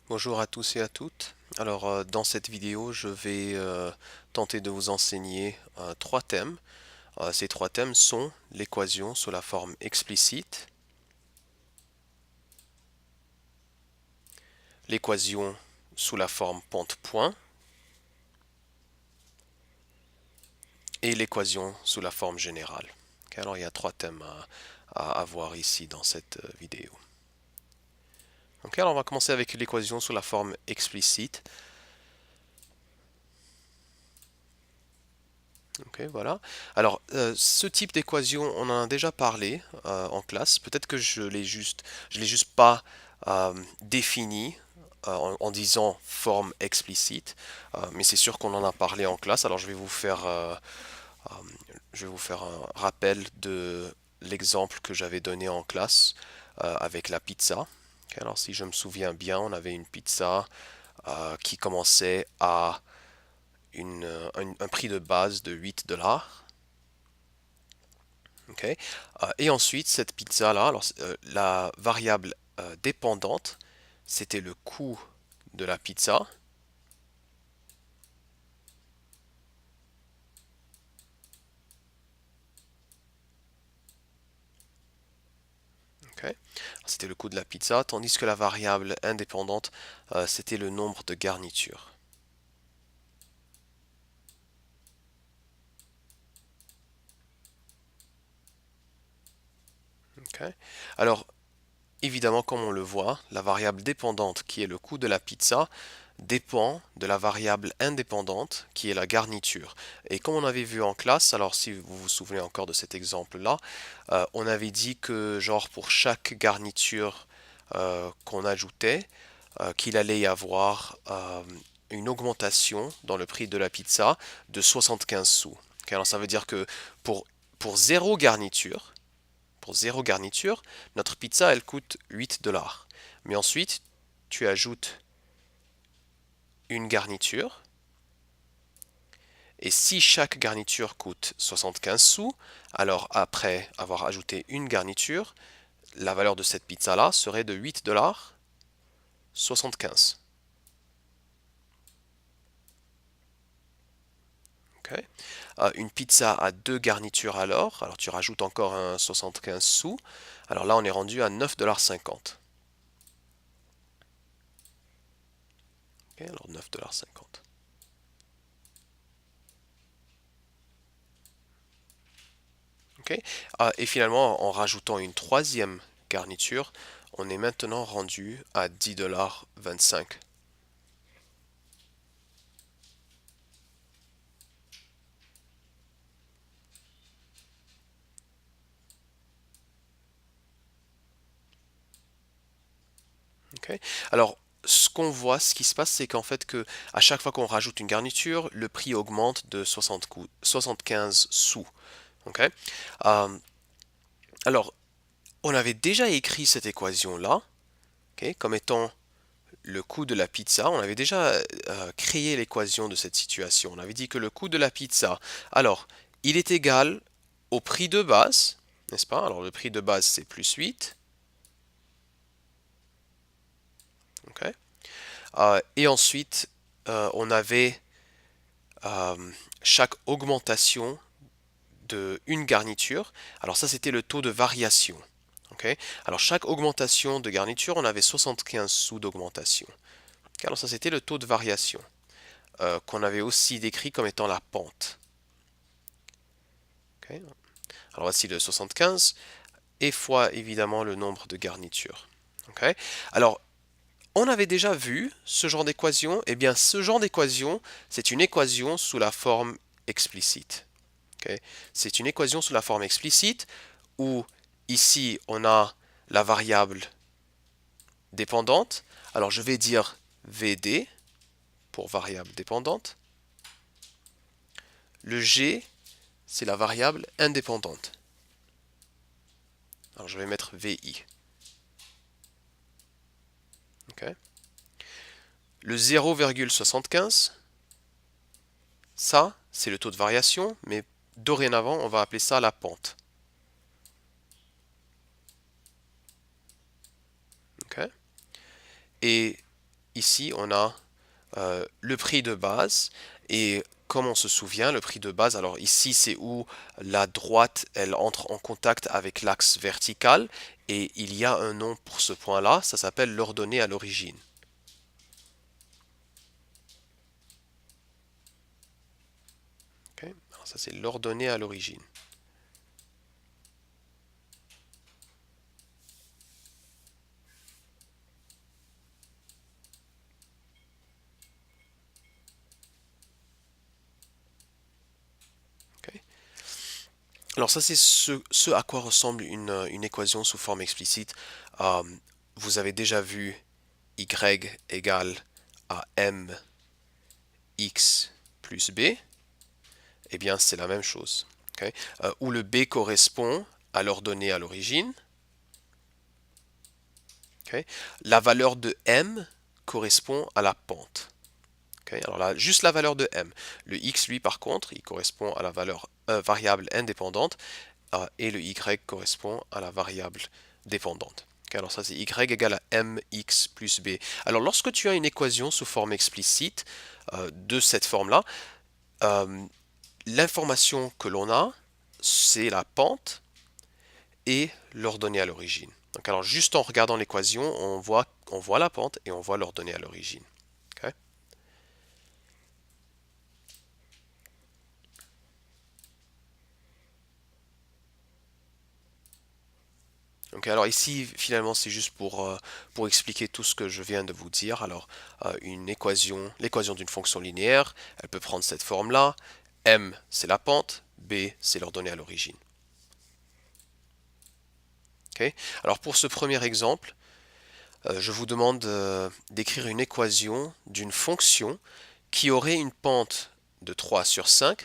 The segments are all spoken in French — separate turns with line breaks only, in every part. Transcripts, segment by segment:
Bonjour à tous et à toutes. Alors, dans cette vidéo, je vais tenter de vous enseigner trois thèmes. Ces trois thèmes sont l'équation sous la forme explicite, l'équation sous la forme pente-point et l'équation sous la forme générale. Ok, alors, il y a trois thèmes à voir ici dans cette vidéo. Ok, alors on va commencer avec l'équation sous la forme explicite. Ok, voilà. Alors, ce type d'équation, on en a déjà parlé en classe. Peut-être que je l'ai juste pas défini en disant forme explicite, mais c'est sûr qu'on en a parlé en classe. Alors, euh, je vais vous faire un rappel de l'exemple que j'avais donné en classe avec la pizza. Ok, alors, si je me souviens bien, on avait une pizza qui commençait à un prix de base de 8 dollars. Ok. Et ensuite, cette pizza-là, alors la variable dépendante, c'était le coût de la pizza. Ok. C'était le coût de la pizza, tandis que la variable indépendante, c'était le nombre de garnitures. Ok. Alors, évidemment, comme on le voit, la variable dépendante, qui est le coût de la pizza, dépend de la variable indépendante, qui est la garniture. Et comme on avait vu en classe, alors si vous vous souvenez encore de cet exemple-là, on avait dit que genre pour chaque garniture qu'on ajoutait, qu'il allait y avoir une augmentation dans le prix de la pizza de 75 sous. Ok, alors ça veut dire que pour, pour zéro garniture, pour zéro garniture, notre pizza, elle coûte 8 dollars. Mais ensuite, tu ajoutes une garniture. Et si chaque garniture coûte 75 sous, alors après avoir ajouté une garniture, la valeur de cette pizza-là serait de 8 dollars 75. Okay. Une pizza à deux garnitures alors tu rajoutes encore un 75 sous. Alors là, on est rendu à 9,50 dollars 50. Okay, alors 9,50 dollars 50. Okay. Et finalement, en rajoutant une troisième garniture, on est maintenant rendu à 10,25 dollars 25. Okay. Alors, ce qu'on voit, ce qui se passe, c'est qu'en fait, que à chaque fois qu'on rajoute une garniture, le prix augmente de 75 sous. Okay. Euh, alors, on avait déjà écrit cette équation-là, okay, comme étant le coût de la pizza. On avait déjà créé l'équation de cette situation. On avait dit que le coût de la pizza, alors, il est égal au prix de base, n'est-ce pas? Alors, le prix de base, c'est plus 8. Okay. Et ensuite, on avait chaque augmentation de une garniture. Alors ça, c'était le taux de variation. Okay. Alors chaque augmentation de garniture, on avait 75 sous d'augmentation. Okay. Alors ça, c'était le taux de variation qu'on avait aussi décrit comme étant la pente. Okay. Alors voici le 75 et fois évidemment le nombre de garnitures. Okay. Alors on avait déjà vu ce genre d'équation. Eh bien, ce genre d'équation, c'est une équation sous la forme explicite. Okay. C'est une équation sous la forme explicite où ici on a la variable dépendante. Alors je vais dire VD pour variable dépendante. Le G, c'est la variable indépendante. Alors je vais mettre VI. Okay. Le 0,75, ça, c'est le taux de variation, mais dorénavant, on va appeler ça la pente. Okay. Et ici, on a le prix de base. Et comme on se souvient, le prix de base, alors ici, c'est où la droite, elle entre en contact avec l'axe vertical. Et il y a un nom pour ce point-là, ça s'appelle l'ordonnée à l'origine. Ok. Alors ça, c'est l'ordonnée à l'origine. Ok. Alors ça, c'est ce à quoi ressemble une équation sous forme explicite. Euh, Vous avez déjà vu y égale à mx plus b. Eh bien, c'est la même chose. Ok. Où le b correspond à l'ordonnée à l'origine. Ok. La valeur de m correspond à la pente. Okay. Alors là, juste la valeur de m. Le x, lui, par contre, il correspond à la valeur variable indépendante et le y correspond à la variable dépendante. Okay. Alors ça, c'est y égale à mx plus b. Alors lorsque tu as une équation sous forme explicite de cette forme-là, euh, l'information que l'on a, c'est la pente et l'ordonnée à l'origine. Donc alors juste en regardant l'équation, on voit la pente et on voit l'ordonnée à l'origine. Okay. Donc alors ici, finalement, c'est juste pour expliquer tout ce que je viens de vous dire. Alors, l'équation d'une fonction linéaire, elle peut prendre cette forme-là. M, c'est la pente. B, c'est l'ordonnée à l'origine. Okay. Alors pour ce premier exemple, je vous demande d'écrire une équation d'une fonction qui aurait une pente de 3 sur 5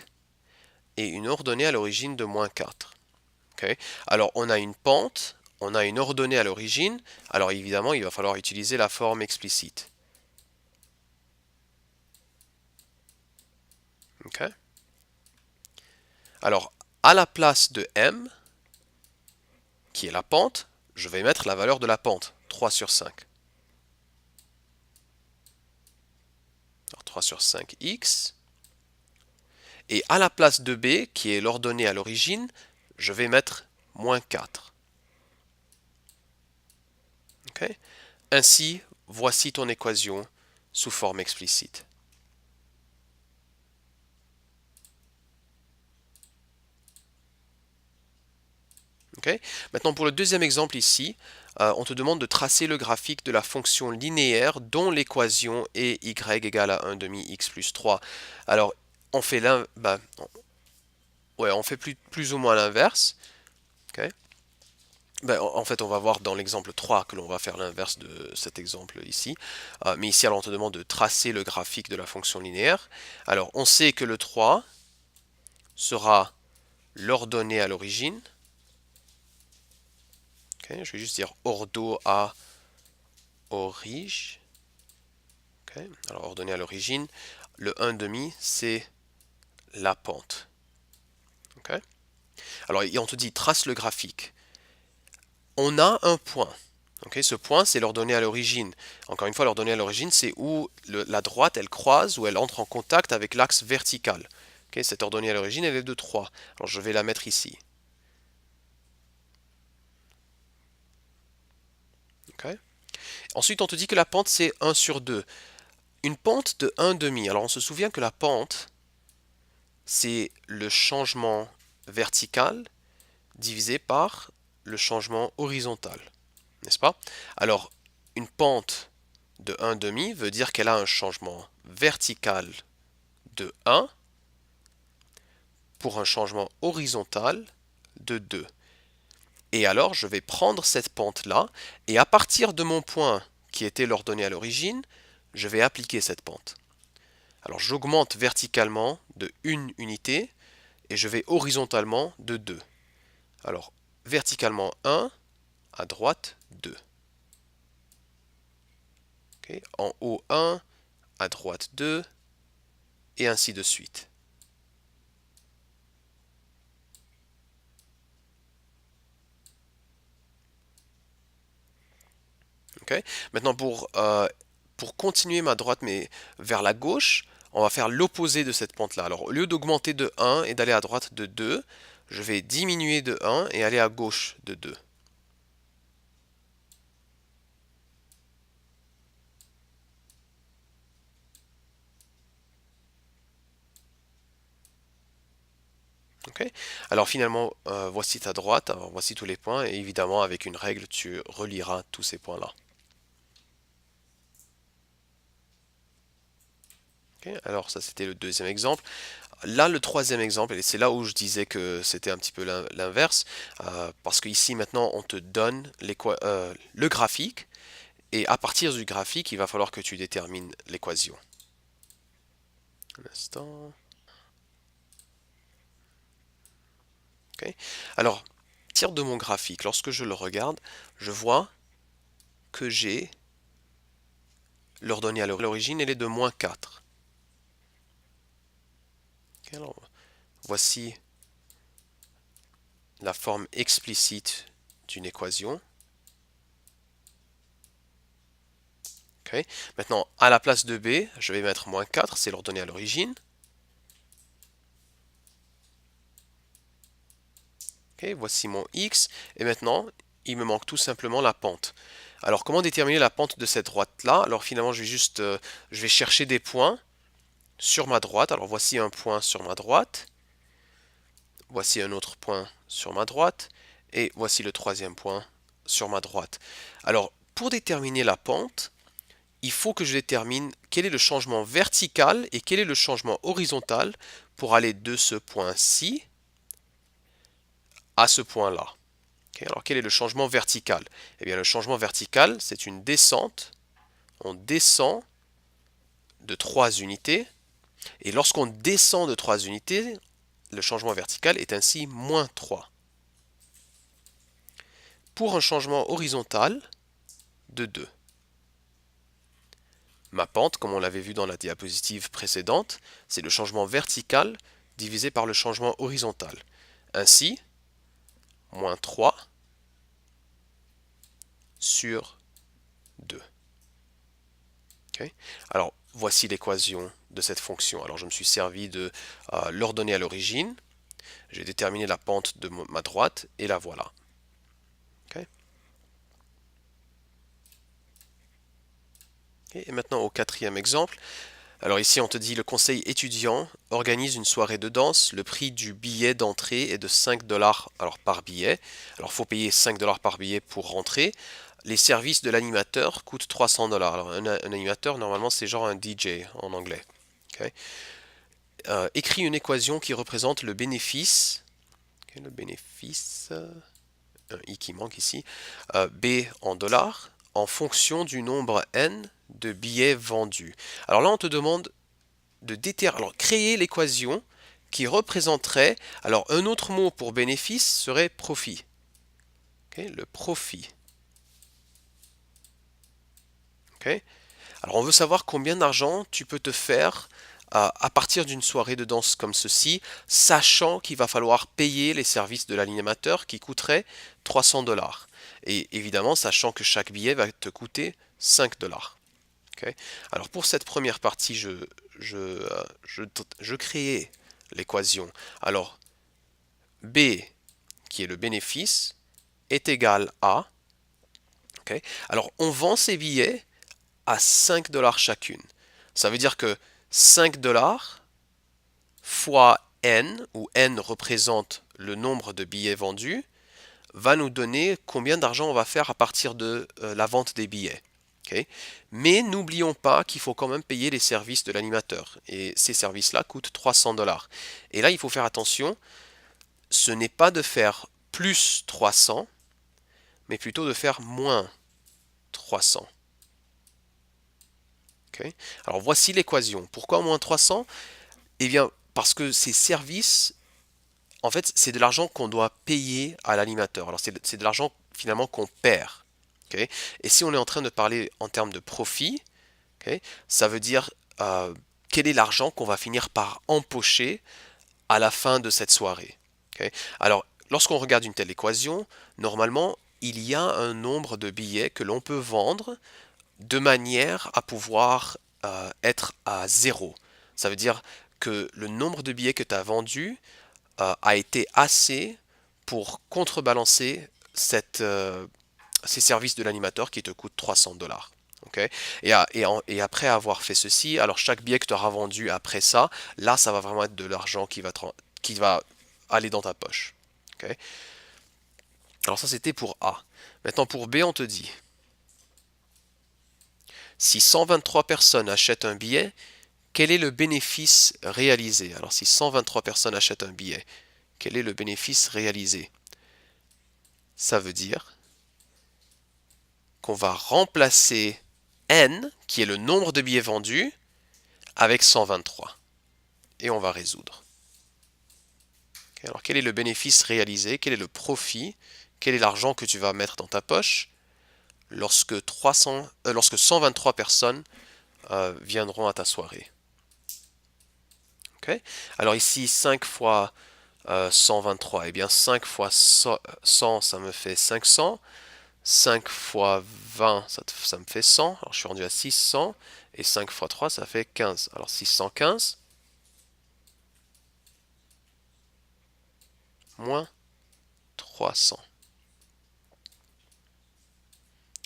et une ordonnée à l'origine de moins 4. Okay. Alors on a une pente, on a une ordonnée à l'origine, alors évidemment il va falloir utiliser la forme explicite. Okay. Alors à la place de m, qui est la pente, je vais mettre la valeur de la pente, 3 sur 5. Alors 3 sur 5x. Et à la place de b, qui est l'ordonnée à l'origine, je vais mettre moins 4. Okay. Ainsi, voici ton équation sous forme explicite. Okay. Maintenant, pour le deuxième exemple ici, on te demande de tracer le graphique de la fonction linéaire dont l'équation est y égale à 1 demi x plus 3. Alors, on fait on fait plus ou moins l'inverse. Okay. En fait, on va voir dans l'exemple 3 que l'on va faire l'inverse de cet exemple ici. Mais ici, alors, on te demande de tracer le graphique de la fonction linéaire. Alors, on sait que le 3 sera l'ordonnée à l'origine. Okay, je vais juste dire ordo à orige. Okay, alors, ordonnée à l'origine. Le 1 demi, c'est la pente. Okay. Alors, on te dit trace le graphique. On a un point. Okay, ce point, c'est l'ordonnée à l'origine. Encore une fois, l'ordonnée à l'origine, c'est où la droite, elle croise, ou elle entre en contact avec l'axe vertical. Okay, cette ordonnée à l'origine, elle est de 3. Alors, je vais la mettre ici. Okay. Ensuite, on te dit que la pente, c'est 1 sur 2. Une pente de 1 demi. Alors, on se souvient que la pente, c'est le changement vertical divisé par le changement horizontal. N'est-ce pas? Alors, une pente de 1 demi veut dire qu'elle a un changement vertical de 1 pour un changement horizontal de 2. Et alors, je vais prendre cette pente-là, et à partir de mon point qui était l'ordonnée à l'origine, je vais appliquer cette pente. Alors, j'augmente verticalement de 1 unité, et je vais horizontalement de 2. Alors, verticalement 1, à droite 2. Okay. En haut 1, à droite 2, et ainsi de suite. Okay. Maintenant, pour pour continuer ma droite, mais vers la gauche, on va faire l'opposé de cette pente-là. Alors, au lieu d'augmenter de 1 et d'aller à droite de 2, je vais diminuer de 1 et aller à gauche de 2. Ok. Alors finalement, voici ta droite, alors voici tous les points, et évidemment avec une règle, tu relieras tous ces points-là. Ok. Alors ça c'était le deuxième exemple. Là le troisième exemple, et c'est là où je disais que c'était un petit peu l'inverse, parce qu'ici maintenant on te donne le graphique, et à partir du graphique, il va falloir que tu détermines l'équation. Un instant. Ok. Alors, à partir de mon graphique, lorsque je le regarde, je vois que j'ai l'ordonnée à l'origine, elle est de moins 4. Ok, alors, voici la forme explicite d'une équation. Ok. Maintenant, à la place de b, je vais mettre moins 4, c'est l'ordonnée à l'origine. Ok, voici mon x, et maintenant, il me manque tout simplement la pente. Alors, comment déterminer la pente de cette droite-là? Alors, finalement, je vais chercher des points sur ma droite. Alors, voici un point sur ma droite. Voici un autre point sur ma droite. Et voici le troisième point sur ma droite. Alors, pour déterminer la pente, il faut que je détermine quel est le changement vertical et quel est le changement horizontal pour aller de ce point-ci à ce point-là. Okay, alors, quel est le changement vertical? Eh bien, le changement vertical, c'est une descente. On descend de 3 unités. Et lorsqu'on descend de 3 unités, le changement vertical est ainsi moins 3. Pour un changement horizontal de 2. Ma pente, comme on l'avait vu dans la diapositive précédente, c'est le changement vertical divisé par le changement horizontal. Ainsi, moins 3 sur 2. Okay. Alors, voici l'équation de cette fonction. Alors, je me suis servi de l'ordonnée à l'origine. J'ai déterminé la pente de ma droite et la voilà. Okay. Et maintenant, au quatrième exemple. Alors ici, on te dit le conseil étudiant organise une soirée de danse. Le prix du billet d'entrée est de 5 dollars par billet. Alors il faut payer 5 dollars par billet pour rentrer. Les services de l'animateur coûtent 300 dollars. Alors un animateur, normalement, c'est genre un DJ en anglais. Okay. Écris une équation qui représente le bénéfice. Okay, le bénéfice, un i qui manque ici. B en dollars en fonction du nombre n de billets vendus. Alors là, on te demande de créer l'équation qui représenterait, alors un autre mot pour bénéfice serait profit. Okay, le profit. Okay. Alors on veut savoir combien d'argent tu peux te faire à partir d'une soirée de danse comme ceci, sachant qu'il va falloir payer les services de l'animateur qui coûterait 300 dollars. Et évidemment, sachant que chaque billet va te coûter 5 dollars. Okay. Alors pour cette première partie, je créais l'équation. Alors B, qui est le bénéfice, est égal à... Okay. Alors on vend ces billets à 5 dollars chacune. Ça veut dire que 5 dollars fois n, où n représente le nombre de billets vendus, va nous donner combien d'argent on va faire à partir de la vente des billets. Okay. Mais n'oublions pas qu'il faut quand même payer les services de l'animateur. Et ces services-là coûtent 300 dollars. Et là, il faut faire attention, ce n'est pas de faire plus 300, mais plutôt de faire moins 300. Okay. Alors voici l'équation. Pourquoi moins 300? Eh bien, parce que ces services, en fait, c'est de l'argent qu'on doit payer à l'animateur. Alors c'est de l'argent finalement qu'on perd. Okay. Et si on est en train de parler en termes de profit, okay, ça veut dire quel est l'argent qu'on va finir par empocher à la fin de cette soirée. Okay. Alors, lorsqu'on regarde une telle équation, normalement, il y a un nombre de billets que l'on peut vendre de manière à pouvoir être à zéro. Ça veut dire que le nombre de billets que tu as vendus a été assez pour contrebalancer ces services de l'animateur qui te coûtent 300 dollars. Okay. Et après avoir fait ceci, alors chaque billet que tu auras vendu après ça, là, ça va vraiment être de l'argent qui va aller dans ta poche. Okay. Alors ça, c'était pour A. Maintenant, pour B, on te dit, si 123 personnes achètent un billet, quel est le bénéfice réalisé? Alors si 123 personnes achètent un billet, quel est le bénéfice réalisé? Ça veut dire qu'on va remplacer N, qui est le nombre de billets vendus, avec 123. Et on va résoudre. Okay, alors quel est le bénéfice réalisé? Quel est le profit? Quel est l'argent que tu vas mettre dans ta poche lorsque 123 personnes viendront à ta soirée? Okay. Alors ici, 5 fois 123, eh bien 5 fois 100, ça me fait 500. 5 fois 20, ça me fait 100. Alors je suis rendu à 600. Et 5 fois 3, ça fait 15. Alors 615 moins 300.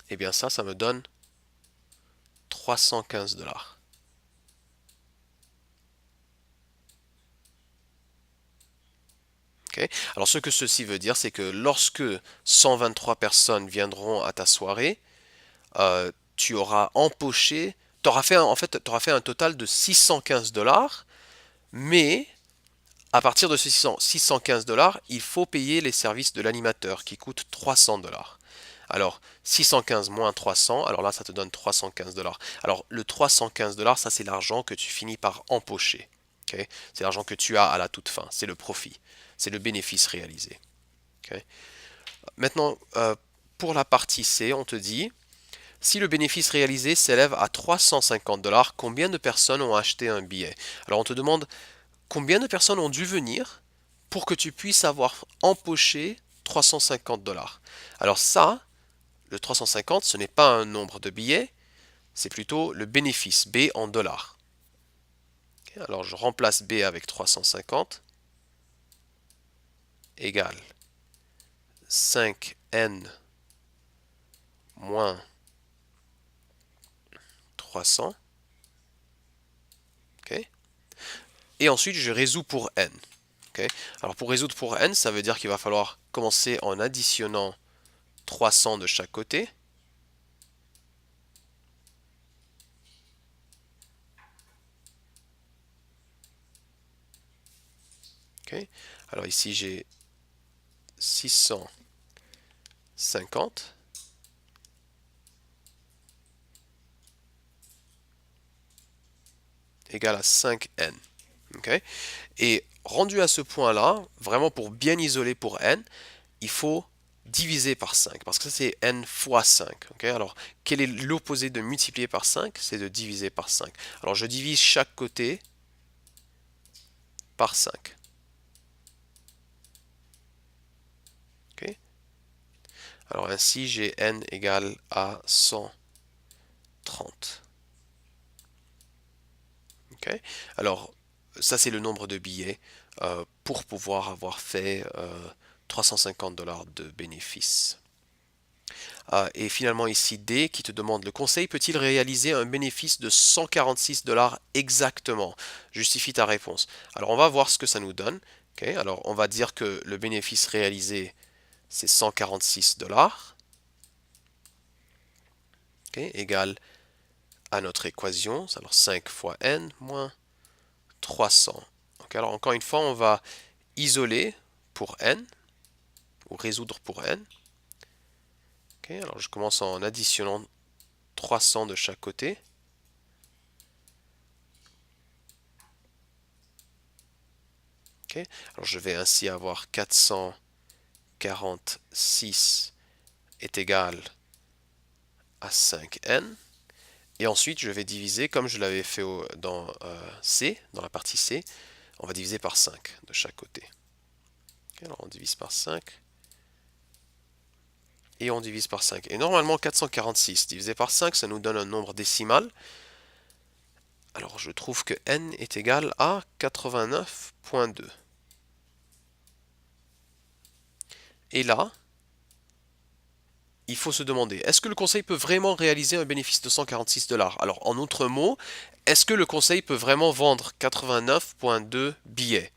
Eh bien ça me donne 315 dollars. Okay. Alors ce que ceci veut dire, c'est que lorsque 123 personnes viendront à ta soirée, tu auras empoché, tu auras fait un total de 615 dollars, mais à partir de ce 615 dollars, il faut payer les services de l'animateur qui coûtent 300 dollars. Alors, 615 moins 300, alors là, ça te donne 315 dollars. Alors, le 315 dollars, ça, c'est l'argent que tu finis par empocher. Okay. C'est l'argent que tu as à la toute fin. C'est le profit. C'est le bénéfice réalisé. Okay. Maintenant, pour la partie C, on te dit, si le bénéfice réalisé s'élève à 350 dollars, combien de personnes ont acheté un billet? Alors, on te demande combien de personnes ont dû venir pour que tu puisses avoir empoché 350 dollars. Alors ça, le 350, ce n'est pas un nombre de billets, c'est plutôt le bénéfice, B en dollars. Okay, alors je remplace B avec 350 égale 5N moins 300. Okay. Et ensuite, je résous pour N. Okay. Alors pour résoudre pour N, ça veut dire qu'il va falloir commencer en additionnant 300 de chaque côté. Okay. Alors ici, j'ai 650 égale à 5N. Okay. Et rendu à ce point-là, vraiment pour bien isoler pour N, il faut diviser par 5, parce que ça c'est N fois 5. Okay. Alors, quel est l'opposé de multiplier par 5? C'est de diviser par 5. Alors, je divise chaque côté par 5. Okay. Alors, ainsi, j'ai N égale à 130. Okay. Alors, ça c'est le nombre de billets pour pouvoir avoir fait 350 dollars de bénéfice. Et finalement ici D qui te demande le conseil peut-il réaliser un bénéfice de 146 dollars exactement? Justifie ta réponse. Alors on va voir ce que ça nous donne. Okay. Alors on va dire que le bénéfice réalisé c'est 146 dollars. Okay. Égal à notre équation. Alors 5 fois N moins 300. Okay. Alors encore une fois on va isoler pour N ou résoudre pour N. Okay. Alors je commence en additionnant 300 de chaque côté. Okay. Alors je vais ainsi avoir 446 est égal à 5N. Et ensuite, je vais diviser, comme je l'avais fait dans C, dans la partie C, on va diviser par 5 de chaque côté. Okay. Alors on divise par 5. et on divise par 5. Et normalement, 446 divisé par 5, ça nous donne un nombre décimal. Alors, je trouve que n est égal à 89,2. Et là, il faut se demander, est-ce que le conseil peut vraiment réaliser un bénéfice de 146 dollars? Alors, en d'autres mots, est-ce que le conseil peut vraiment vendre 89,2 billets?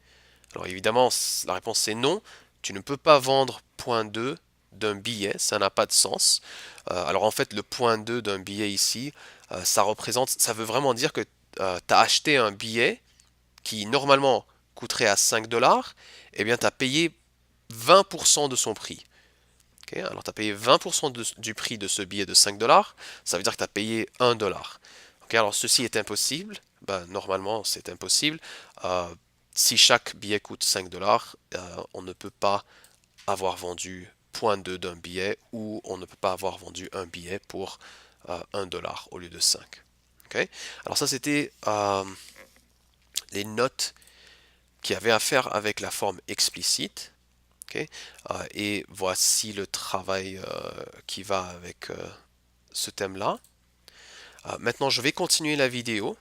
Alors, évidemment, la réponse c'est non. Tu ne peux pas vendre 0,2 d'un billet, ça n'a pas de sens. Alors, en fait, le 0,2 d'un billet ici, ça veut vraiment dire que tu as acheté un billet qui normalement coûterait à 5 dollars, eh bien, tu as payé 20% de son prix. Okay, alors, tu as payé 20% du prix de ce billet de 5 dollars, ça veut dire que tu as payé 1 dollar. Okay, alors, ceci est impossible. Ben, normalement, c'est impossible. Si chaque billet coûte 5 dollars, on ne peut pas avoir vendu 0,2 d'un billet ou on ne peut pas avoir vendu un billet pour 1 dollar au lieu de 5. Okay, alors, ça, c'était les notes qui avaient à faire avec la forme explicite. Okay, et voici le travail qui va avec ce thème-là. Maintenant, je vais continuer la vidéo.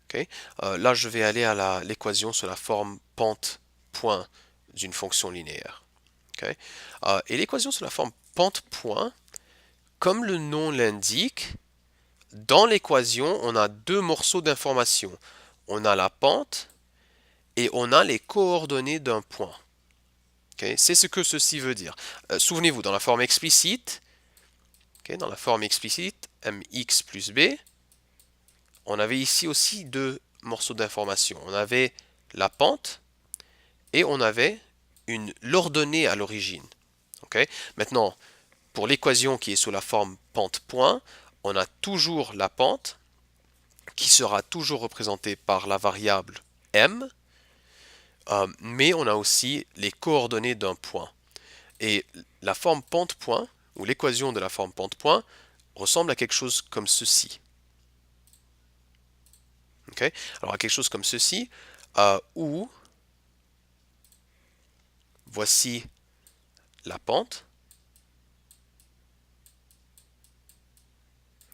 Okay. Là, je vais aller à l'équation sur la forme pente-point d'une fonction linéaire. Okay. Et l'équation sur la forme pente-point, comme le nom l'indique, dans l'équation, on a deux morceaux d'information. On a la pente et on a les coordonnées d'un point. Okay. C'est ce que ceci veut dire. Souvenez-vous, dans la forme explicite, dans la forme explicite, mx plus b, on avait ici aussi deux morceaux d'information. On avait la pente et on avait l'ordonnée à l'origine. Okay. Maintenant, pour l'équation qui est sous la forme pente-point, on a toujours la pente qui sera toujours représentée par la variable m, mais on a aussi les coordonnées d'un point. Et la forme pente-point, ou l'équation de la forme pente-point, ressemble à quelque chose comme ceci. Okay. Alors à quelque chose comme ceci, où voici la pente.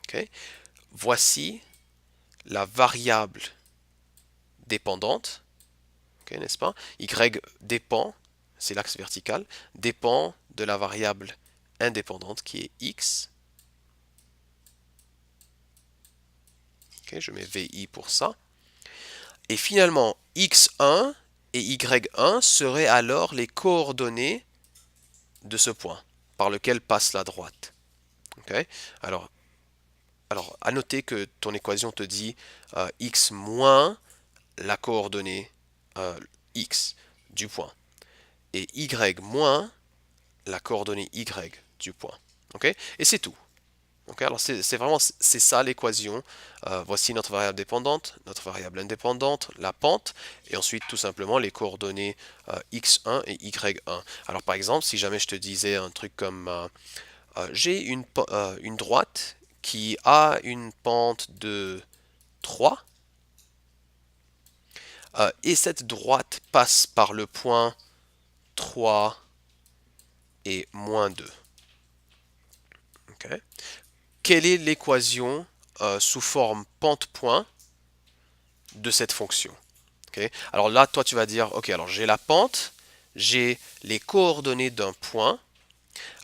Okay. Voici la variable dépendante, okay, n'est-ce pas? Y dépend, c'est l'axe vertical, dépend de la variable indépendante qui est x. Okay, je mets VI pour ça. Et finalement, x1 et y1 seraient alors les coordonnées de ce point par lequel passe la droite. Okay. Alors, à noter que ton équation te dit x moins la coordonnée x du point et y moins la coordonnée y du point. Okay. Et c'est tout. Okay, alors c'est vraiment c'est ça l'équation. Voici notre variable dépendante, notre variable indépendante, la pente, et ensuite tout simplement les coordonnées x1 et y1. Alors par exemple, si jamais je te disais un truc comme j'ai une droite qui a une pente de 3, et cette droite passe par le point 3 et moins 2. Okay. Quelle est l'équation sous forme pente-point de cette fonction? Okay. Alors là, toi, tu vas dire, ok, alors j'ai la pente, j'ai les coordonnées d'un point,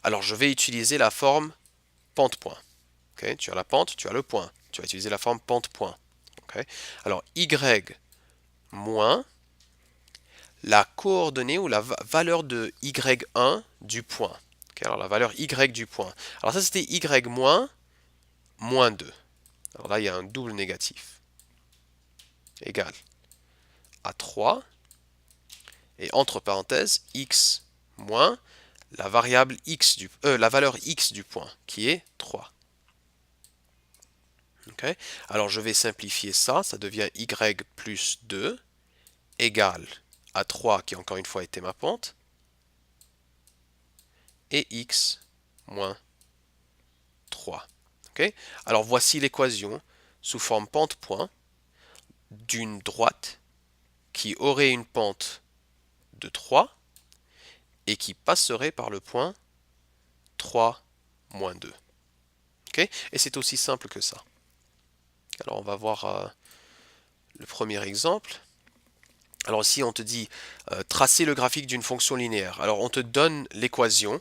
alors je vais utiliser la forme pente-point. Okay. Tu as la pente, tu as le point. Tu vas utiliser la forme pente-point. Okay. Alors y moins la coordonnée ou la valeur de y1 du point. Okay. Alors la valeur y du point. Alors ça, c'était y moins 2. Alors là, il y a un double négatif. Égal à 3. Et entre parenthèses, x moins la variable la valeur x du point, qui est 3. Okay. Alors je vais simplifier ça, ça devient y plus 2 égale à 3, qui encore une fois était ma pente, et x moins 3. Okay. Alors voici l'équation sous forme pente-point d'une droite qui aurait une pente de 3 et qui passerait par le point 3, moins 2. Okay? Et c'est aussi simple que ça. Alors on va voir le premier exemple. Alors ici on te dit tracer le graphique d'une fonction linéaire. Alors on te donne l'équation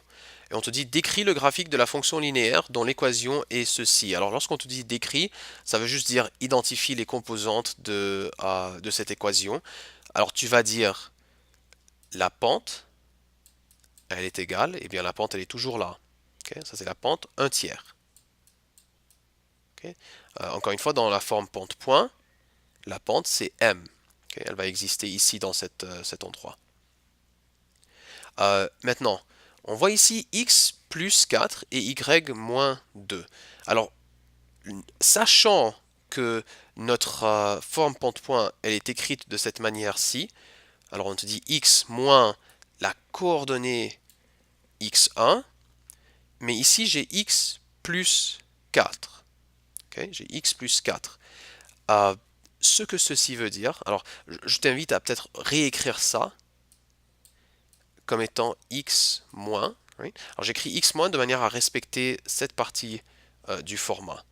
et on te dit décris le graphique de la fonction linéaire dont l'équation est ceci. Alors lorsqu'on te dit décris, ça veut juste dire identifie les composantes de cette équation. Alors tu vas dire la pente, elle est égale, et bien la pente elle est toujours là. Okay? Ça c'est la pente 1 tiers. Okay? Encore une fois, dans la forme pente-point, la pente c'est m. Okay? Elle va exister ici dans cet endroit. Maintenant, on voit ici x plus 4 et y moins 2. Alors, sachant que notre forme pente-point, elle est écrite de cette manière-ci, alors on te dit x moins la coordonnée x1, mais ici j'ai x plus 4. Okay? J'ai x plus 4. Ce que ceci veut dire, alors je t'invite à peut-être réécrire ça comme étant x moins. Right? Alors j'écris x moins de manière à respecter cette partie du format.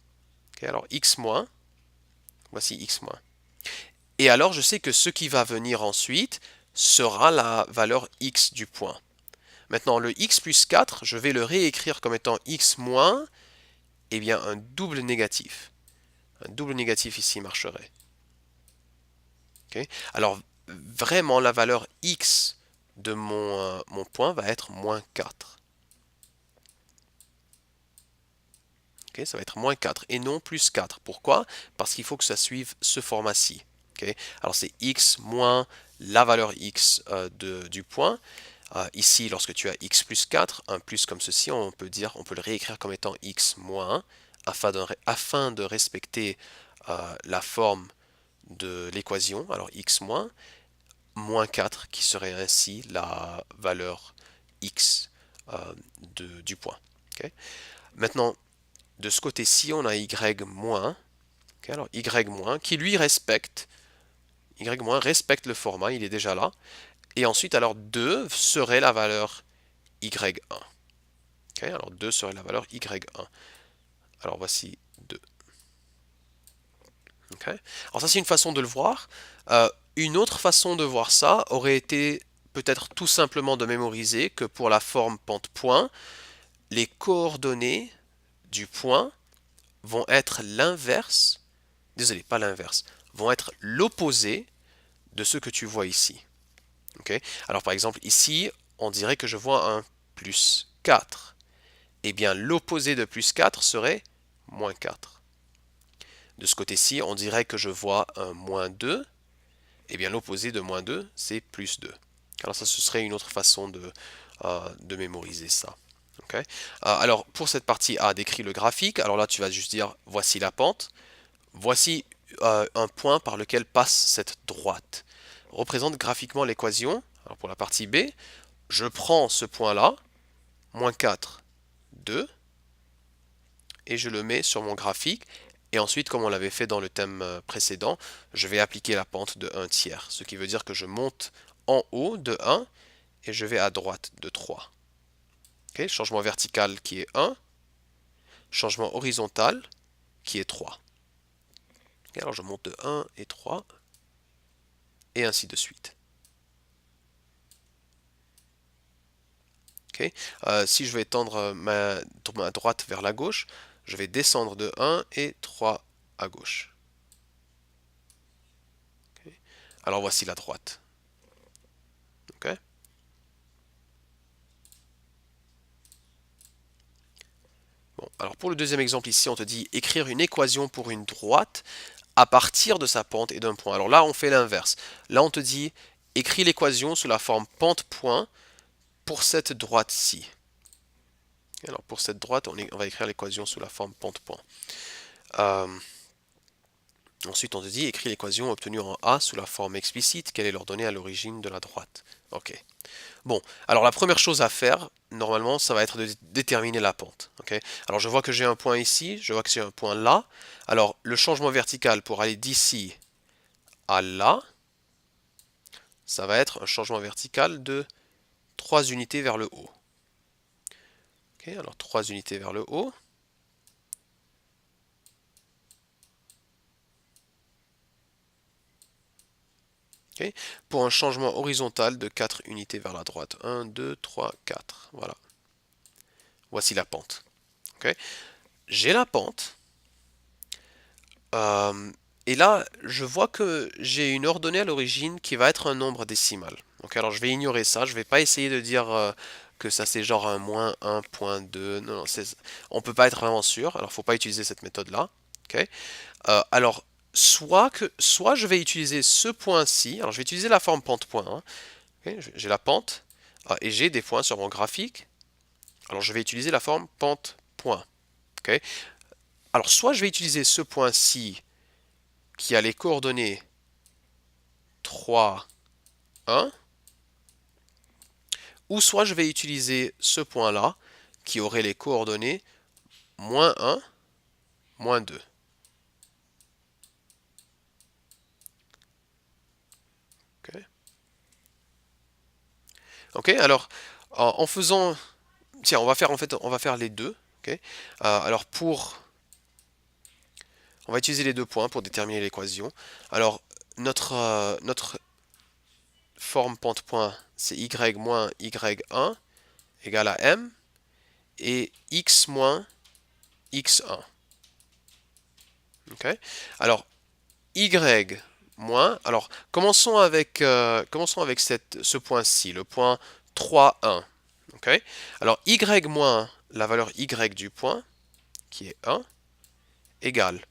Okay? Alors x moins, voici x moins. Et alors je sais que ce qui va venir ensuite sera la valeur x du point. Maintenant le x plus 4, je vais le réécrire comme étant x moins, eh bien un double négatif. Un double négatif ici marcherait. Okay? Alors vraiment la valeur x de mon point va être moins 4. Okay? Ça va être moins 4 et non plus 4. Pourquoi? Parce qu'il faut que ça suive ce format-ci. Okay? Alors c'est x moins la valeur x du point. Ici, lorsque tu as x plus 4, un plus comme ceci, on peut le réécrire comme étant x moins 1 afin de respecter la forme de l'équation. Alors x moins 4 qui serait ainsi la valeur x du point. Okay? Maintenant, de ce côté-ci, on a y moins. Okay? Alors y moins qui lui respecte le format, il est déjà là. Et ensuite, alors 2 serait la valeur y1. Okay? Alors 2 serait la valeur y1. Alors voici 2. Okay? Alors ça c'est une façon de le voir. Une autre façon de voir ça aurait été peut-être tout simplement de mémoriser que pour la forme pente-point, les coordonnées du point vont être l'inverse, désolé, pas l'inverse, vont être l'opposé de ce que tu vois ici. Okay? Alors par exemple ici, on dirait que je vois un plus 4. Eh bien l'opposé de plus 4 serait moins 4. De ce côté-ci, on dirait que je vois un moins 2. Eh bien l'opposé de moins 2, c'est plus 2. Alors ça, ce serait une autre façon de mémoriser ça. Okay? Alors pour cette partie A, décrit le graphique. Alors là, tu vas juste dire, voici la pente. Voici un point par lequel passe cette droite. Représente graphiquement l'équation. Alors pour la partie B, je prends ce point-là, moins 4, 2, et je le mets sur mon graphique. Et ensuite, comme on l'avait fait dans le thème précédent, je vais appliquer la pente de 1 tiers. Ce qui veut dire que je monte en haut de 1 et je vais à droite de 3. Okay? Changement vertical qui est 1. Changement horizontal qui est 3. Okay? Alors je monte de 1 et 3 et ainsi de suite. Okay? Si je vais tendre ma droite vers la gauche, je vais descendre de 1 et 3 à gauche. Okay? Alors voici la droite. Okay? Bon, alors pour le deuxième exemple ici, on te dit écrire une équation pour une droite à partir de sa pente et d'un point. Alors là, on fait l'inverse. Là, on te dit écris l'équation sous la forme pente-point pour cette droite-ci. Alors pour cette droite, on va écrire l'équation sous la forme pente-point. Ensuite, on te dit écris l'équation obtenue en A sous la forme explicite. Quelle est l'ordonnée à l'origine de la droite? Ok. Bon, alors la première chose à faire, normalement, ça va être de déterminer la pente. Okay? Alors je vois que j'ai un point ici, je vois que j'ai un point là. Alors le changement vertical pour aller d'ici à là, ça va être un changement vertical de 3 unités vers le haut. Ok, alors 3 unités vers le haut. Ok, pour un changement horizontal de 4 unités vers la droite. 1, 2, 3, 4. Voilà. Voici la pente. Ok, j'ai la pente. Euh, et là, je vois que j'ai une ordonnée à l'origine qui va être un nombre décimal. Donc alors je vais ignorer ça, je vais pas essayer de dire que ça c'est genre un moins 1.2. Non, non, on peut pas être vraiment sûr, alors faut pas utiliser cette méthode-là. Ok. Alors, soit je vais utiliser ce point-ci, alors je vais utiliser la forme pente-point. Hein. Ok, j'ai la pente et j'ai des points sur mon graphique. Alors je vais utiliser la forme pente-point. Ok. Alors soit je vais utiliser ce point-ci qui a les coordonnées 3, 1, ou soit je vais utiliser ce point-là qui aurait les coordonnées moins 1, moins 2. Ok, ok, alors en faisant... Tiens, on va faire en fait, on va faire les deux. Ok. Alors on va utiliser les deux points pour déterminer l'équation. Alors notre forme pente-point, c'est y moins y1 égale à m et x moins x1. Ok. Alors y moins, alors commençons avec ce point-ci, le point 3, 1. Ok. Alors y moins la valeur y du point, qui est 1, égale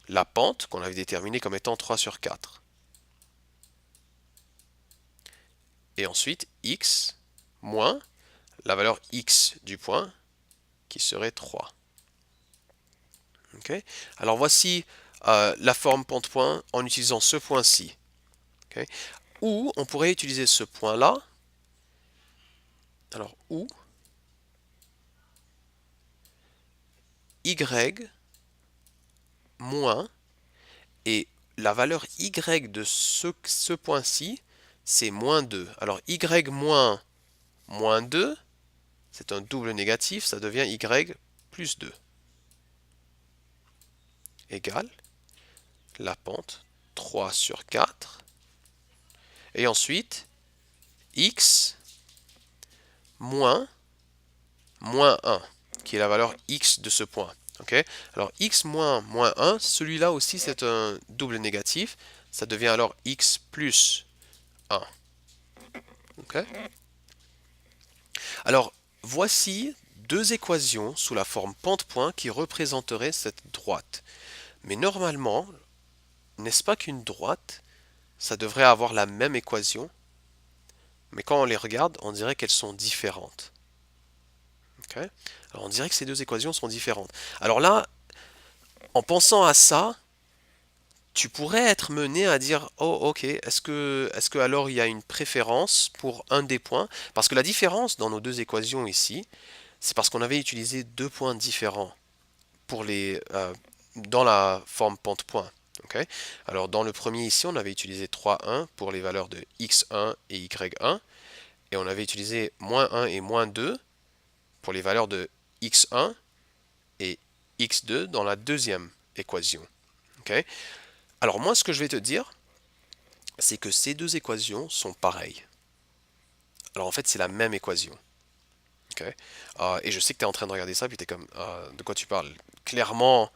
la pente qu'on avait déterminée comme étant 3 sur 4. Et ensuite x moins la valeur x du point, qui serait 3. Okay. Alors voici la forme pente-point en utilisant ce point-ci. Okay. Ou on pourrait utiliser ce point-là. Alors ou y moins, et la valeur y de ce point-ci, c'est moins 2. Alors y moins moins 2, c'est un double négatif, ça devient y plus 2, égale la pente 3 sur 4. Et ensuite, x moins moins 1, qui est la valeur x de ce point. Okay. Alors x moins moins 1, celui-là aussi c'est un double négatif, ça devient alors x plus 1. Okay. Alors voici deux équations sous la forme pente-point qui représenteraient cette droite. Mais normalement, n'est-ce pas qu'une droite, ça devrait avoir la même équation, mais quand on les regarde, on dirait qu'elles sont différentes. Okay. Alors on dirait que ces deux équations sont différentes. Alors là, en pensant à ça, tu pourrais être mené à dire, oh ok, est-ce que alors il y a une préférence pour un des points? Parce que la différence dans nos deux équations ici, c'est parce qu'on avait utilisé deux points différents pour dans la forme pente-point. Okay. Alors dans le premier ici, on avait utilisé 3,1 pour les valeurs de x1 et y1, et on avait utilisé moins 1 et moins 2 pour les valeurs de x1 et x2 dans la deuxième équation. Okay. Alors moi, ce que je vais te dire, c'est que ces deux équations sont pareilles. Alors en fait, c'est la même équation. Okay. Et je sais que tu es en train de regarder ça, puis tu es comme, de quoi tu parles? Clairement,